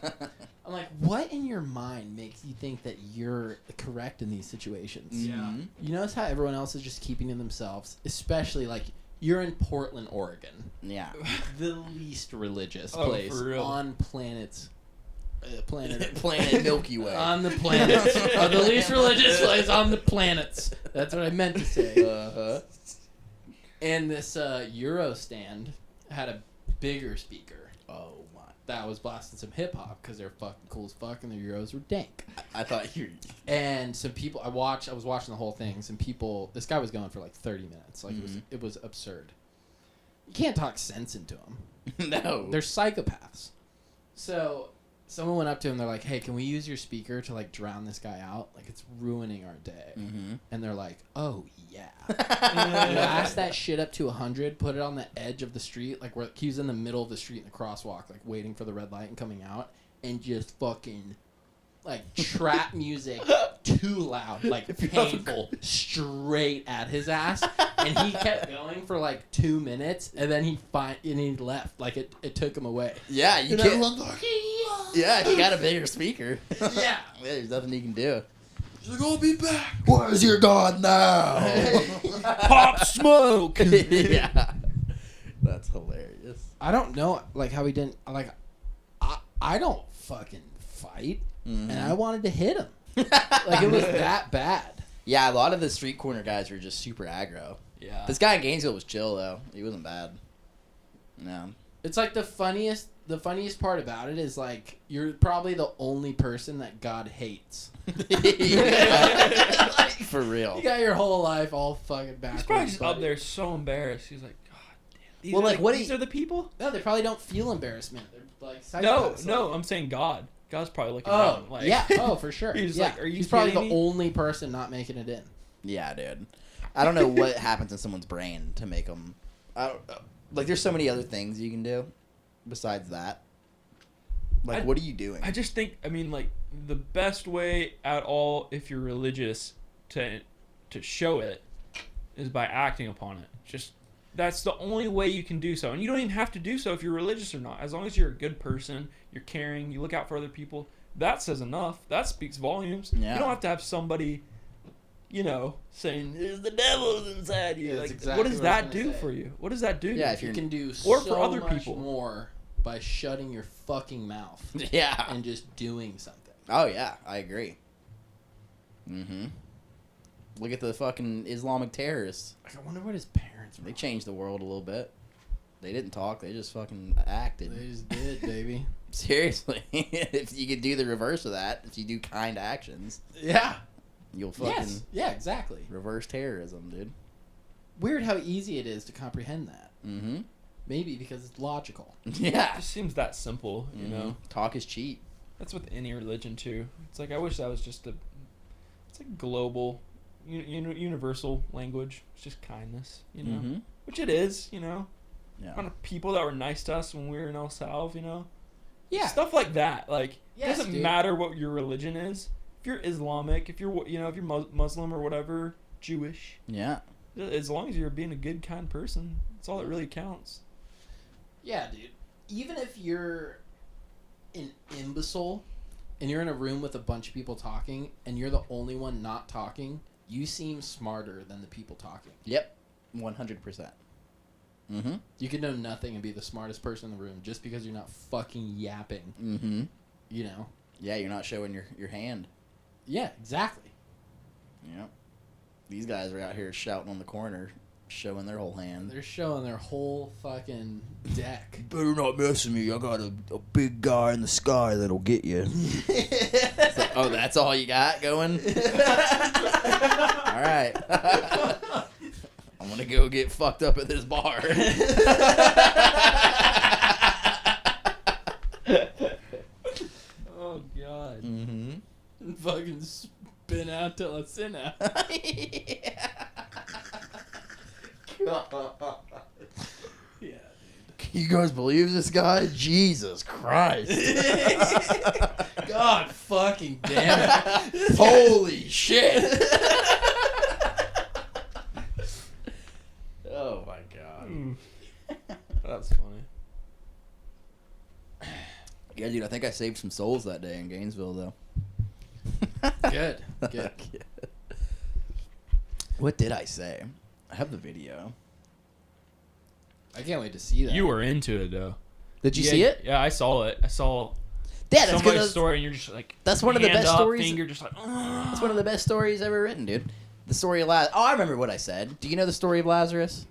C: I'm like, what in your mind makes you think that you're correct in these situations?
B: Yeah.
C: You notice how everyone else is just keeping to themselves, especially like You're in Portland, Oregon.
A: Yeah.
C: The least religious
B: Oh,
C: place
B: for real?
C: on planet
A: Planet Milky Way.
C: on the planets. The least religious place on the planets. That's what I meant to say.
A: Uh-huh.
C: And this Euro stand had a bigger speaker
A: Oh my.
C: that was blasting some hip hop because they're fucking cool as fuck and the Euros were dank.
A: I thought you.
C: And some people I was watching the whole thing. Some people, this guy was going for like 30 minutes. Like it was absurd. You can't talk sense into them.
A: No.
C: They're psychopaths. So someone went up to him. They're like, "Hey, can we use your speaker to like drown this guy out? Like it's ruining our day."
A: Mm-hmm.
C: And they're like, "Oh yeah." Blast that shit up to 100. Put it on the edge of the street, like where he was in the middle of the street in the crosswalk, like waiting for the red light and coming out, and just fucking like trap music too loud, like painful, straight at his ass. And he kept going for like 2 minutes, and then he left. Like it took him away.
A: Yeah, you
C: And
A: can't.
C: everyone's like,
A: Yeah, he got a bigger speaker.
C: Yeah.
A: There's nothing he can do.
C: He's like, "I'll be back."
A: Where's your God now?
B: Pop Smoke.
A: Yeah. That's hilarious.
C: I don't know, like how he didn't like. I don't fucking fight, and I wanted to hit him. Like it was that bad.
A: Yeah, a lot of the street corner guys were just super aggro.
C: Yeah.
A: This guy in Gainesville was chill though. He wasn't bad. No.
C: It's like the funniest part about it is like you're probably the only person that God hates.
A: Yeah. For real.
C: You got your whole life all fucking backwards.
B: He's probably just
C: but-
B: up there so embarrassed. He's like, God damn. These
A: Well,
B: are
A: like, what
B: these
A: he-
B: are the people?
C: No, they probably don't feel embarrassment. They're like
B: No,
C: psychopaths.
B: no,
C: Like-
B: I'm saying God. God's probably looking
C: Oh,
B: down. Like,
C: yeah. Oh, for sure.
B: He's
C: yeah.
B: like, are you
C: He's probably the
B: kidding me?
C: only person not making it in.
A: Yeah, dude. I don't know what happens in someone's brain to make them. Like, there's so many other things you can do besides that. Like, what are you doing?
B: I just think, I mean, like, the best way at all, if you're religious, to show it is by acting upon it. Just, that's the only way you can do so. And you don't even have to do so if you're religious or not. As long as you're a good person, you're caring, you look out for other people, that says enough. That speaks volumes.
A: Yeah.
B: You don't have to have somebody, you know, saying, there's the devil's inside you.
C: Yeah,
B: like,
C: that's exactly
B: what does
C: what I was
B: that
C: gonna
B: do
C: say.
B: for you? What does that do?
A: Yeah, if
C: You
A: you're
C: can do
B: Or
C: so
B: for other
C: much
B: people.
C: more by shutting your fucking mouth
A: Yeah.
C: and just doing something.
A: Oh, yeah. I agree. Mm-hmm. Look at the fucking Islamic terrorists.
C: Like, I wonder what his parents were.
A: They changed the world a little bit. They didn't talk. They just fucking acted.
C: They just did, baby.
A: Seriously. If you could do the reverse of that, if you do kind actions,
C: Yeah.
A: you'll fucking
C: Yes. Yeah, exactly.
A: reverse terrorism, dude.
C: Weird how easy it is to comprehend that.
A: Mm-hmm.
C: Maybe because it's logical.
B: It
A: Yeah.
B: just seems that simple, you know?
A: Talk is cheap.
B: That's with any religion too. It's like I wish that was just it's like global, universal language. It's just kindness, you know,
A: Mm-hmm.
B: which it is, you know.
A: Yeah.
B: Kind of people that were nice to us when we were in El Salv, you know.
C: Yeah.
B: Stuff like that. Like
C: Yes,
B: it doesn't
C: dude.
B: matter what your religion is. If you're Islamic, if you're if you're Muslim or whatever, Jewish,
A: Yeah.
B: as long as you're being a good, kind person, that's all that really counts.
C: Yeah, dude. Even if you're an imbecile and you're in a room with a bunch of people talking and you're the only one not talking, you seem smarter than the people talking.
A: Yep. 100%. Mm-hmm.
C: You could know nothing and be the smartest person in the room just because you're not fucking yapping,
A: Mm-hmm.
C: you know?
A: Yeah, you're not showing your hand.
C: Yeah, exactly.
A: Yep. These guys are out here shouting on the corner, showing their whole hand.
C: They're showing their whole fucking deck.
A: Better not mess with me. I got a big guy in the sky that'll get you. It's like, oh, that's all you got going? All right. I'm going to go get fucked up at this bar.
B: Oh God.
A: Mm-hmm.
C: Fucking spin out till it's in out.
A: Yeah.
C: Yeah,
A: You guys believe this guy? Jesus Christ.
C: God fucking damn it.
A: Holy shit. Oh my god.
B: Mm. That's funny.
A: Yeah, dude, I think I saved some souls that day in Gainesville, though.
C: Good. Good.
A: What did I say? I have the video.
C: I can't wait to see that.
B: You were into it though.
A: Did you see it?
B: Yeah, I saw it. I saw
A: Yeah, that's
B: somebody's
A: good.
B: story, and you're just like,
A: That's one of the
B: hand
A: best
B: up,
A: stories.
B: Finger just like,
A: That's one of the best stories ever written, dude. The story of Lazarus. Oh, I remember what I said. Do you know the story of Lazarus?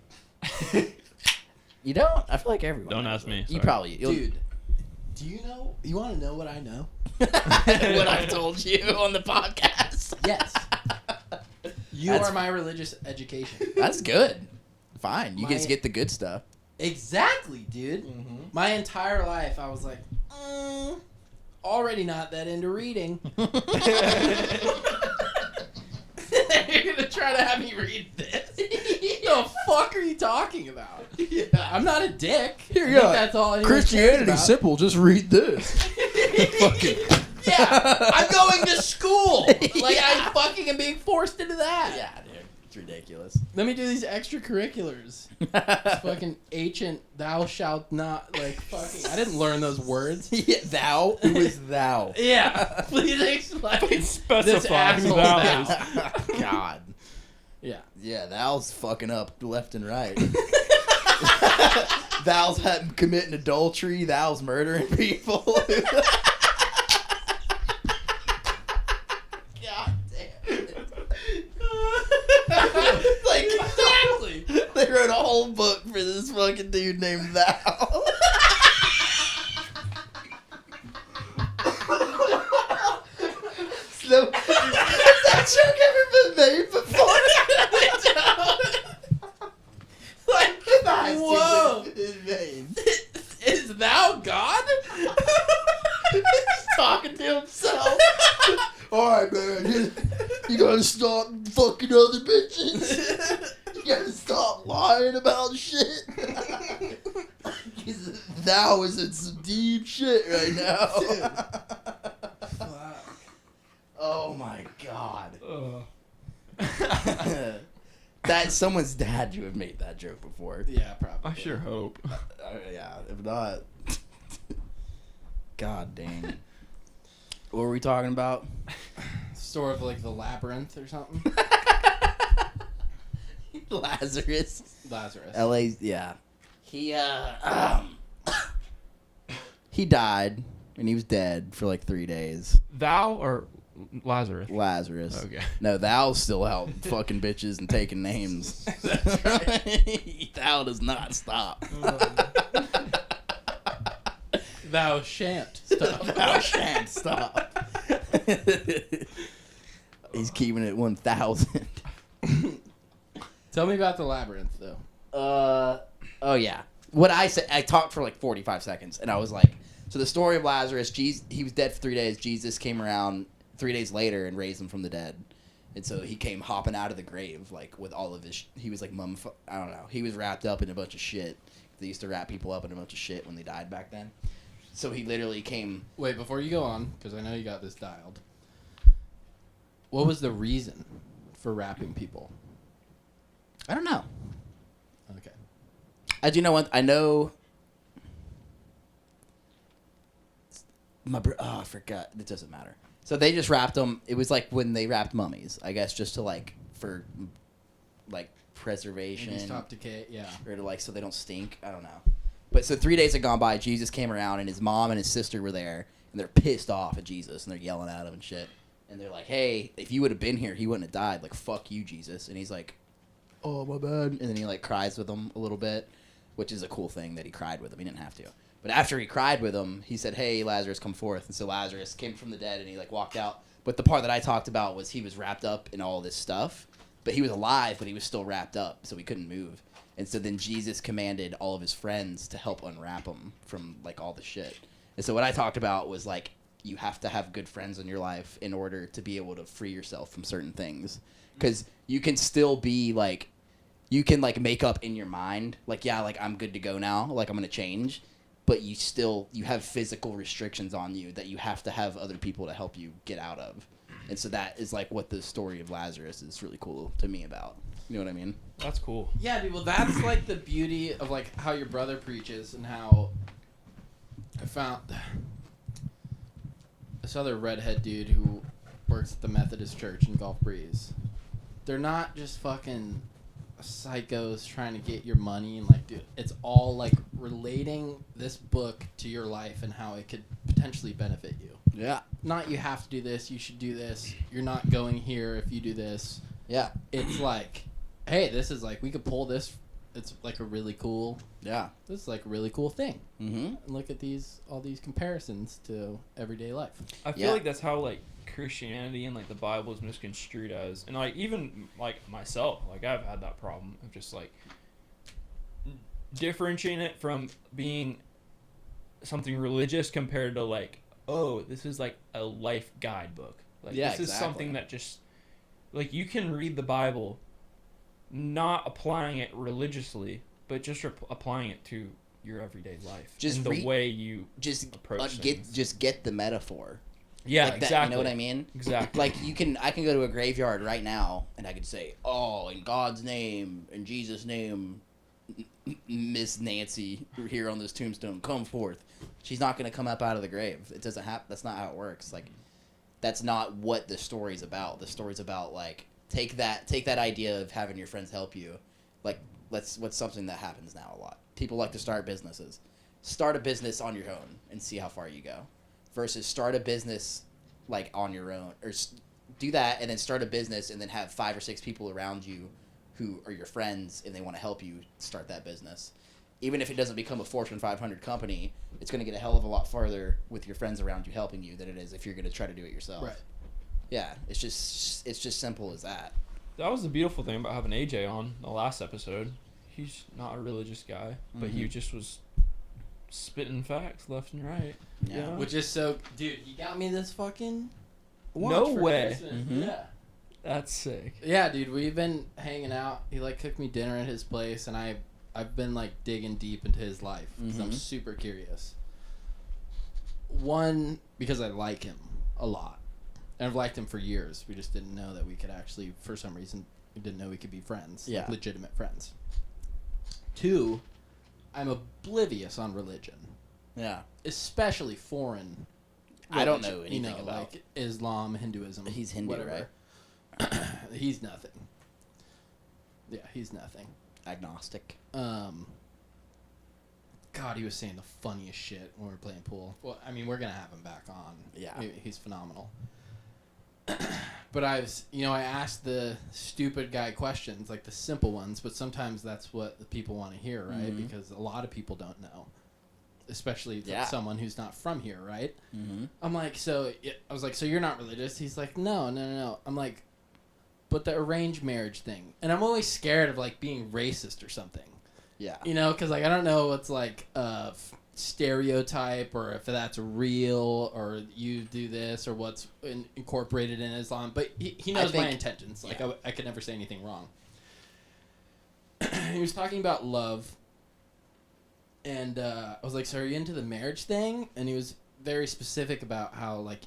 A: You don't? I feel like everyone.
B: Don't
A: knows
B: ask me.
A: it. You
B: Sorry.
A: probably.
D: Dude, do you know? You want to know what I know?
A: what I told you on the podcast.
D: Yes. You
A: That's-
D: are my religious education.
A: That's good. Fine. You
D: My-
A: just get the good stuff.
D: Exactly, dude.
A: Mm-hmm.
D: My entire life, I was like, already not that into reading. You're gonna try to have me read this? The fuck are you talking about?
A: Yeah.
D: I'm not a dick.
A: Here
D: I
A: you
D: think
A: go.
D: That's all. anyone cares about.
A: simple. Just read this. Fucking.
D: Yeah, I'm going to school. Like
A: Yeah.
D: I fucking am being forced into that.
A: Yeah, dude. It's ridiculous.
D: Let me do these extracurriculars. Fucking ancient, thou shalt not, like fucking. I didn't learn those words.
A: Yeah, thou? Who is thou?
D: Yeah, please explain.
B: specifying
D: asshole
B: thou.
D: thou.
A: God.
D: Yeah.
A: Yeah, thou's fucking up left and right. Thou's committing adultery. Thou's murdering people. God damn it. Like,
D: Exactly.
A: they wrote a whole book for this fucking dude named Thou. So, has that joke ever been made before?
D: Like, whoa.
A: It's made.
D: Is thou God?
A: He's talking to himself. Alright, man. You gotta stop fucking other bitches. You gotta stop lying about shit. 'Cause Thou is in some deep shit right now. Oh my god. That someone's dad had to have made that joke before.
D: Yeah, probably.
B: I sure hope.
A: Yeah, if not. God dang. What were we talking about?
D: Sort of like the labyrinth or something.
A: Lazarus.
D: Lazarus.
A: LA, yeah. He died and he was dead for like 3 days.
B: Thou or Lazarus?
A: Lazarus.
B: Okay.
A: No, Thou's still out fucking bitches and taking names. Thou does not stop.
D: Thou shan't stop.
A: Thou shan't stop. He's keeping it 1,000.
D: Tell me about the labyrinth, though.
A: Oh yeah. What I said, I talked for like 45 seconds, and I was like, so the story of Lazarus, he was dead for 3 days. Jesus came around 3 days later and raised him from the dead. And so he came hopping out of the grave, like, with all of his, he was like I don't know. He was wrapped up in a bunch of shit. They used to wrap people up in a bunch of shit when they died back then. So he literally came.
D: Wait, before you go on, because I know you got this dialed. What was the reason for wrapping people?
A: I don't know.
D: Okay.
A: I do know one. I know. I forgot. It doesn't matter. So they just wrapped them. It was like when they wrapped mummies, I guess, just to for preservation.
D: Stop decay, yeah.
A: Or to so they don't stink. I don't know. But so 3 days had gone by. Jesus came around, and his mom and his sister were there, and they're pissed off at Jesus, and they're yelling at him and shit. And they're like, "Hey, if you would have been here, he wouldn't have died. Like, fuck you, Jesus." And he's like, "Oh, my bad." And then he cries with them a little bit, which is a cool thing that he cried with him. He didn't have to. But after he cried with him, he said, "Hey, Lazarus, come forth." And so Lazarus came from the dead, and he walked out. But the part that I talked about was he was wrapped up in all this stuff, but he was alive, but he was still wrapped up, so he couldn't move. And so then Jesus commanded all of his friends to help unwrap him from all the shit. And so what I talked about was you have to have good friends in your life in order to be able to free yourself from certain things. Because you can still be you can make up in your mind, I'm good to go now, I'm going to change. But you have physical restrictions on you that you have to have other people to help you get out of. And so that is what the story of Lazarus is really cool to me about. You know what I mean?
B: That's cool.
D: Yeah, dude, well, that's the beauty of how your brother preaches and how I found this other redhead dude who works at the Methodist Church in Gulf Breeze. They're not just fucking
C: psychos trying to get your money and like, dude, it's all like relating this book to your life and how it could potentially benefit you.
A: Yeah.
C: Not you have to do this, you should do this. You're not going here if you do this.
A: Yeah.
C: It's like, hey, this is like we could pull this. It's like a really cool.
A: Yeah.
C: This is like a really cool thing.
A: Mm-hmm.
C: And look at all these comparisons to everyday life.
B: I feel like that's how like Christianity and like the Bible is misconstrued as, and like even like myself, like I've had that problem of just like differentiating it from being something religious compared to like, oh, this is like a life guidebook. Like this is something that just like you can read the Bible, not applying it religiously, but just applying it to your everyday life.
A: Just
B: the way you
A: just
B: approach
A: get the metaphor.
B: Yeah,
A: like
B: exactly.
A: That, you know what I mean?
B: Exactly.
A: Like I can go to a graveyard right now and I can say, "Oh, in God's name, in Jesus' name, Miss Nancy here on this tombstone, come forth." She's not going to come up out of the grave. It doesn't happen. That's not how it works. Like, that's not what the story's about. The story's about like take that idea of having your friends help you. Like, what's something that happens now a lot. People like to start businesses. Start a business on your own and see how far you go. Versus start a business like on your own, or do that and then start a business and then have 5 or 6 people around you who are your friends and they want to help you start that business. Even if it doesn't become a Fortune 500 company, it's going to get a hell of a lot farther with your friends around you helping you than it is if you're going to try to do it yourself.
C: Right.
A: Yeah, it's just simple as that.
B: That was the beautiful thing about having AJ on the last episode. He's not a religious guy, but he just was spitting facts left and right.
A: Yeah.
C: Which is so, dude, you got me this fucking watch
B: No
C: for
B: way.
C: Christmas.
A: Mhm.
C: Yeah.
B: That's sick.
C: Yeah, dude, we've been hanging out. He like cooked me dinner at his place, and I've been like digging deep into his life because I'm super curious. One, because I like him a lot, and I've liked him for years. We just didn't know that we could actually, for some reason, we didn't know we could be friends, like legitimate friends. 2, I'm oblivious on religion.
A: Yeah.
C: Especially foreign.
A: I don't
C: religion,
A: know anything about
C: like Islam, Hinduism.
A: He's Hindu,
C: whatever.
A: right?
C: He's nothing. Yeah, he's nothing.
A: Agnostic.
C: God, he was saying the funniest shit when we were playing pool. Well, I mean, we're gonna have him back on.
A: Yeah.
C: He's phenomenal. But I asked the stupid guy questions, like the simple ones, but sometimes that's what the people want to hear, right?
A: Mhm.
C: Because a lot of people don't know, especially
A: Yeah.
C: someone who's not from here, right?
A: Mm-hmm.
C: I'm like, so you're not religious? He's like, no. I'm like, but the arranged marriage thing, and I'm always scared of like being racist or something.
A: Yeah.
C: You know, because like I don't know what's like stereotype or if that's real or you do this or what's incorporated in Islam, but he knows my intentions. Like I could never say anything wrong. He was talking about love, and I was like, so are you into the marriage thing? And he was very specific about how like,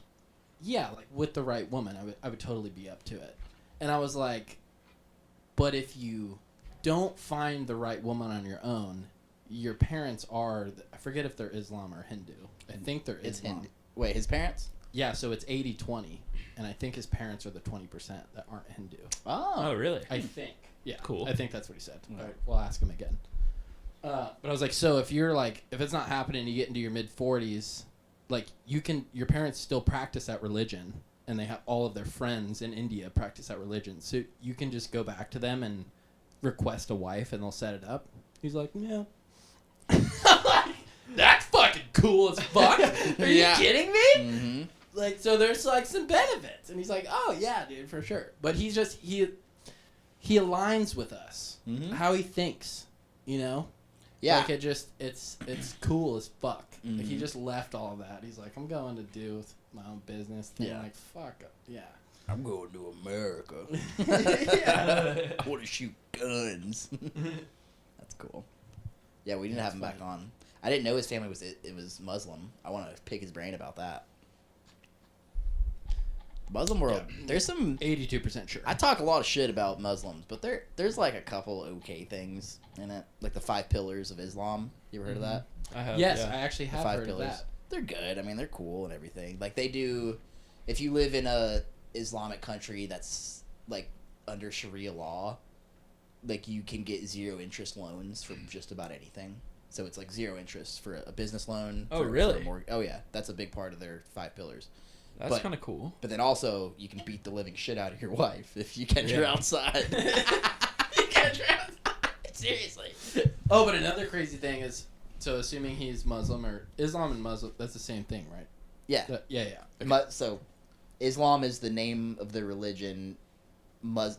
C: yeah, like with the right woman, I would totally be up to it. And I was like, but if you don't find the right woman on your own, your parents are, I forget if they're Islam or Hindu. I think they're Islam.
A: Hindu. Wait, his parents?
C: Yeah, so it's 80-20, and I think his parents are the 20% that aren't Hindu.
B: Oh, really?
C: I think. Yeah.
B: Cool.
C: I think that's what he said.
A: Yeah.
C: All right, we'll ask him again. But I was like, so if you're like, if it's not happening, you get into your mid-40s, like your parents still practice that religion, and they have all of their friends in India practice that religion. So you can just go back to them and request a wife, and they'll set it up. He's like, yeah. That's fucking cool as fuck. Are you kidding me?
A: Mm-hmm.
C: Like, so there's like some benefits, and he's like, oh yeah, dude, for sure. But he's just he aligns with us, how he thinks, you know.
A: Yeah.
C: Like it's cool as fuck.
A: Mm-hmm.
C: Like he just left all of that. He's like, I'm going to do my own business. And
A: Yeah.
C: I'm like, fuck, yeah.
A: I'm going to America.
C: Yeah.
A: I want to shoot guns. That's cool. Yeah, we didn't have him back on. I didn't know his family was Muslim. I want to pick his brain about that. Muslim world. There's some
C: 82% sure.
A: I talk a lot of shit about Muslims, but there's like a couple okay things in it, like the 5 pillars of Islam. You ever heard of that?
B: I have.
C: Yes,
B: yeah.
C: I actually
A: The
C: have
A: 5
C: heard
A: pillars.
C: of that.
A: They're good. I mean, they're cool and everything. Like they do, if you live in a Islamic country that's like under Sharia law, like you can get 0 interest loans from just about anything. So it's like 0 interest for a business loan.
B: Oh,
A: for
B: really?
A: a oh yeah, that's a big part of their 5 pillars.
B: That's kind of cool.
A: But then also you can beat the living shit out of your wife if you catch her outside. You catch her outside. Seriously.
C: Oh, but another crazy thing is, so assuming he's Muslim or Islam and Muslim, that's the same thing, right?
A: Yeah.
C: Yeah.
A: So Islam is the name of the religion.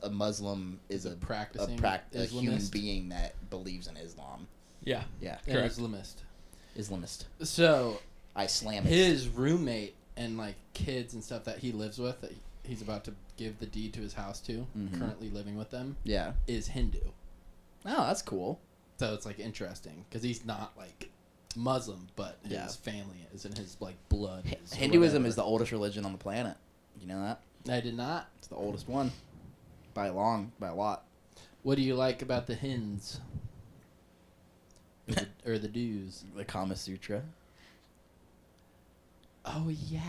A: A Muslim is a
C: practicing
A: a human
C: Islamist.
A: being that believes in Islam.
B: Yeah.
A: Yeah.
C: An
B: Correct.
A: Islamist.
C: So
A: Islamist.
C: his roommate and like kids and stuff that he lives with, that he's about to give the deed to his house to, currently living with them,
A: Yeah.
C: is Hindu.
A: Oh, that's cool.
C: So it's like interesting because he's not like Muslim, but his family is, and his like blood is. or
A: Hinduism
C: whatever.
A: is the oldest religion on the planet. You know that?
C: I did not.
A: It's the oldest one. By a lot.
C: What do you like about the Hinds? Or the Dews?
A: The Kama Sutra.
C: Oh yeah.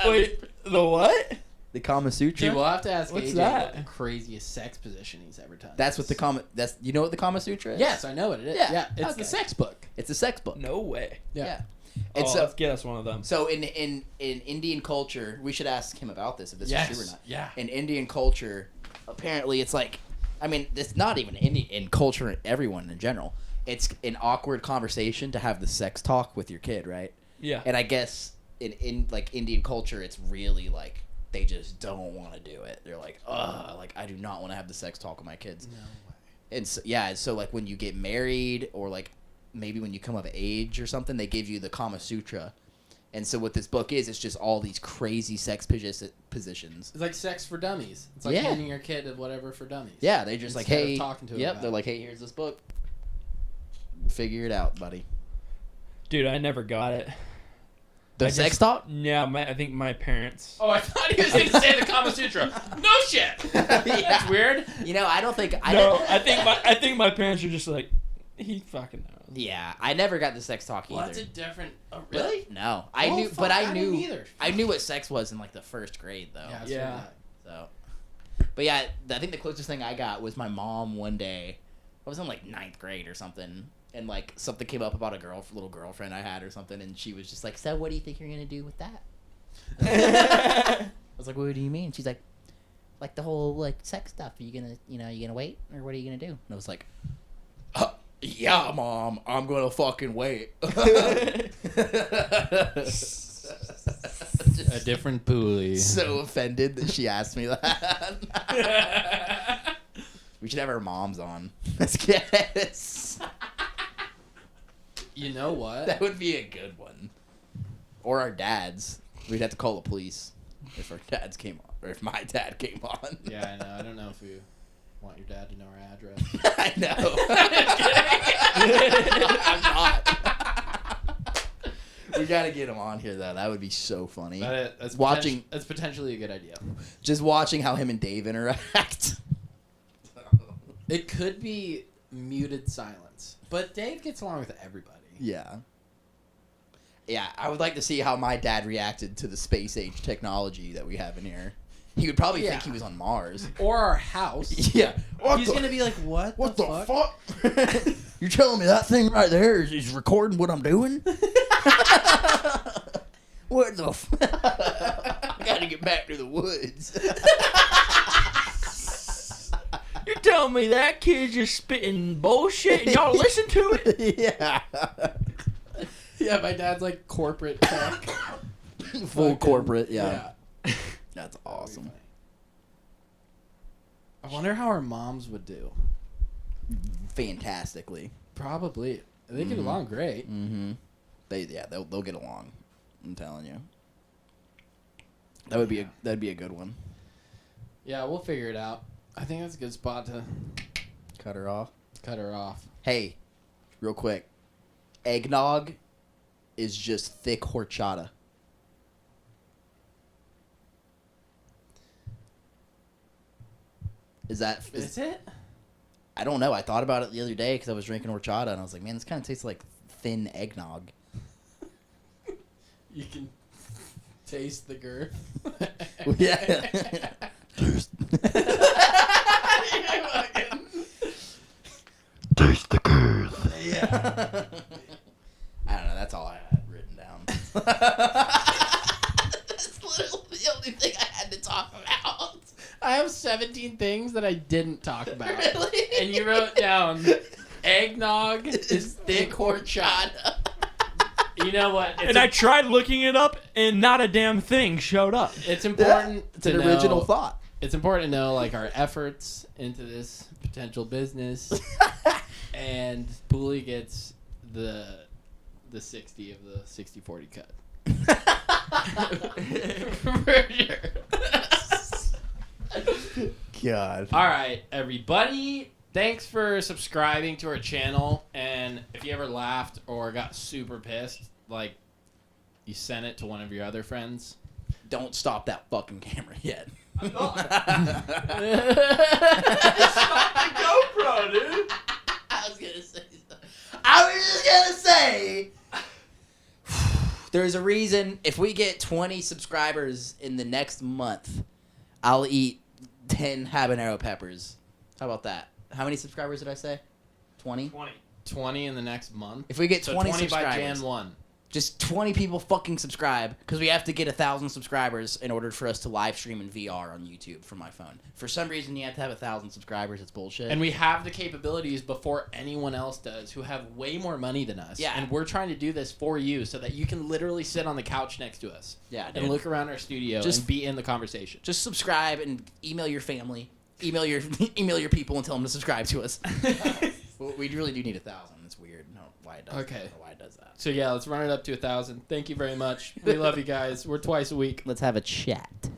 B: Wait, the what?
A: The Kama Sutra.
C: Dude, we'll have to ask
B: What's
C: AJ
B: that?
C: what the craziest sex position he's ever done.
A: That's what the Kama. That's you know what the Kama Sutra is?
C: Yes, I know what it is.
A: Yeah,
C: Yeah, it's
A: okay.
C: the sex book.
A: It's a sex book.
B: No way.
A: Yeah.
B: Oh,
A: And so,
B: let's get us one of them.
A: so in Indian culture, we should ask him about this if this is true or not.
C: Yeah.
A: In Indian culture, apparently it's like, I mean, it's not even in culture, everyone in general. It's an awkward conversation to have the sex talk with your kid, right?
B: Yeah.
A: And I guess in like Indian culture, it's really like they just don't want to do it. They're like, ugh, like I do not want to have the sex talk with my kids.
C: No way.
A: And so, yeah, so like when you get married or like maybe when you come of age or something, they give you the Kama Sutra. And so what this book is, it's just all these crazy sex positions.
C: It's like sex for dummies. It's like
A: Yeah.
C: handing your kid whatever for dummies.
A: Yeah, they just like,
C: Instead of
A: hey,
C: talking to him
A: yep,
C: about
A: they're
C: it.
A: like, hey, here's this book. Figure it out, buddy.
B: Dude, I never got it.
A: The
B: I
A: sex
B: just-
A: talk?
B: Yeah, I think my parents.
C: Oh, I thought he was going to say the Kama Sutra. No shit. That's weird.
A: You know, I don't think
B: No, I think my parents are just like, he fucking knows.
A: Yeah, I never got the sex talk either.
C: Well, that's a different. Oh, really?
A: No, I
C: Oh,
A: knew,
C: fuck,
A: but I
C: I
A: knew,
C: didn't either.
A: I knew what sex was in like the 1st grade though.
C: Yeah.
B: Yeah.
A: So, but yeah, I think the closest thing I got was my mom one day. I was in like 9th grade or something, and like something came up about a little girlfriend I had or something, and she was just like, "So, what do you think you're gonna do with that?" I was like, "What do you mean?" She's like the whole like sex stuff. Are you gonna, you gonna wait, or what are you gonna do? And I was like, "Yeah, Mom, I'm gonna fucking wait."
C: A different pulley.
A: So offended that she asked me that. We should have our moms on. Let's guess.
C: You know what?
A: That would be a good one. Or our dads. We'd have to call the police if our dads came on, or if my dad came on.
C: Yeah, I know. I don't know if we want your dad to know our address.
A: I know. I'm not. We gotta get him on here though. That would be so funny.
C: That's
A: Watching-
C: That's potentially a good idea.
A: Just watching how him and Dave interact.
C: It could be muted silence, but Dave gets along with everybody.
A: Yeah. Yeah, I would like to see how my dad reacted to the space age technology that we have in here. He would probably think he was on Mars.
C: Or our house.
A: Yeah.
C: He's gonna be like, "What?
A: What
C: the
A: the
C: fuck?"
A: fuck? You're telling me that thing right there is recording what I'm doing? What the fuck? I gotta get back to the woods.
B: You're telling me that kid's just spitting bullshit and y'all listen to it?
A: Yeah.
C: Yeah, my dad's like corporate tech.
A: Full
C: Fucking-
A: corporate, yeah. That's awesome.
C: I wonder how our moms would do.
A: Fantastically.
C: Probably. They get along great.
A: Mm-hmm. They'll get along. I'm telling you. That'd be a good one.
C: Yeah, we'll figure it out. I think that's a good spot to
A: Cut her off.
C: cut her off.
A: Hey, real quick. Eggnog is just thick horchata. Is
C: it?
A: I don't know. I thought about it the other day because I was drinking horchata and I was like, man, this kind of tastes like thin eggnog.
C: You can.
D: Taste the girth.
A: Yeah. Taste the girth. Yeah. I don't know. That's all I had written down. That's literally the only thing I had to talk about.
D: I have 17 things that I didn't talk about.
A: Really?
D: And you wrote down eggnog is thick horchata. You know what?
B: And I tried looking it up, and not a damn thing showed up.
D: It's important
A: It's
D: to
A: an
D: know,
A: original thought.
D: It's important to know like our efforts into this potential business. And Pooley gets the 60 of the 60-40 cut. For sure.
A: God.
D: All right, everybody. Thanks for subscribing to our channel. And if you ever laughed or got super pissed, like you sent it to one of your other friends.
A: Don't stop that fucking camera yet.
B: GoPro, dude.
A: I was just gonna say. There's a reason. If we get 20 subscribers in the next month, I'll eat 10 habanero peppers. How about that? How many subscribers did I say? 20?
D: 20 in the next month.
A: If we get
D: So
A: 20
D: by
A: subscribers,
D: Jan 1.
A: just 20 people fucking subscribe, because we have to get 1,000 subscribers in order for us to live stream in VR on YouTube from my phone. For some reason, you have to have 1,000 subscribers. It's bullshit.
D: And we have the capabilities before anyone else does, who have way more money than us.
A: Yeah.
D: And we're trying to do this for you so that you can literally sit on the couch next to us.
A: Yeah,
D: And
A: dude.
D: look around our studio
A: Just-
D: and be in the conversation.
A: Just subscribe and email your family, email your people, and tell them to subscribe to us. Well, we really do need 1,000. It's weird. No, why it does.
D: Okay.
A: I don't know why it does that.
D: So yeah, let's run it up to 1,000. Thank you very much. We love you guys. We're twice a week.
A: Let's have a chat.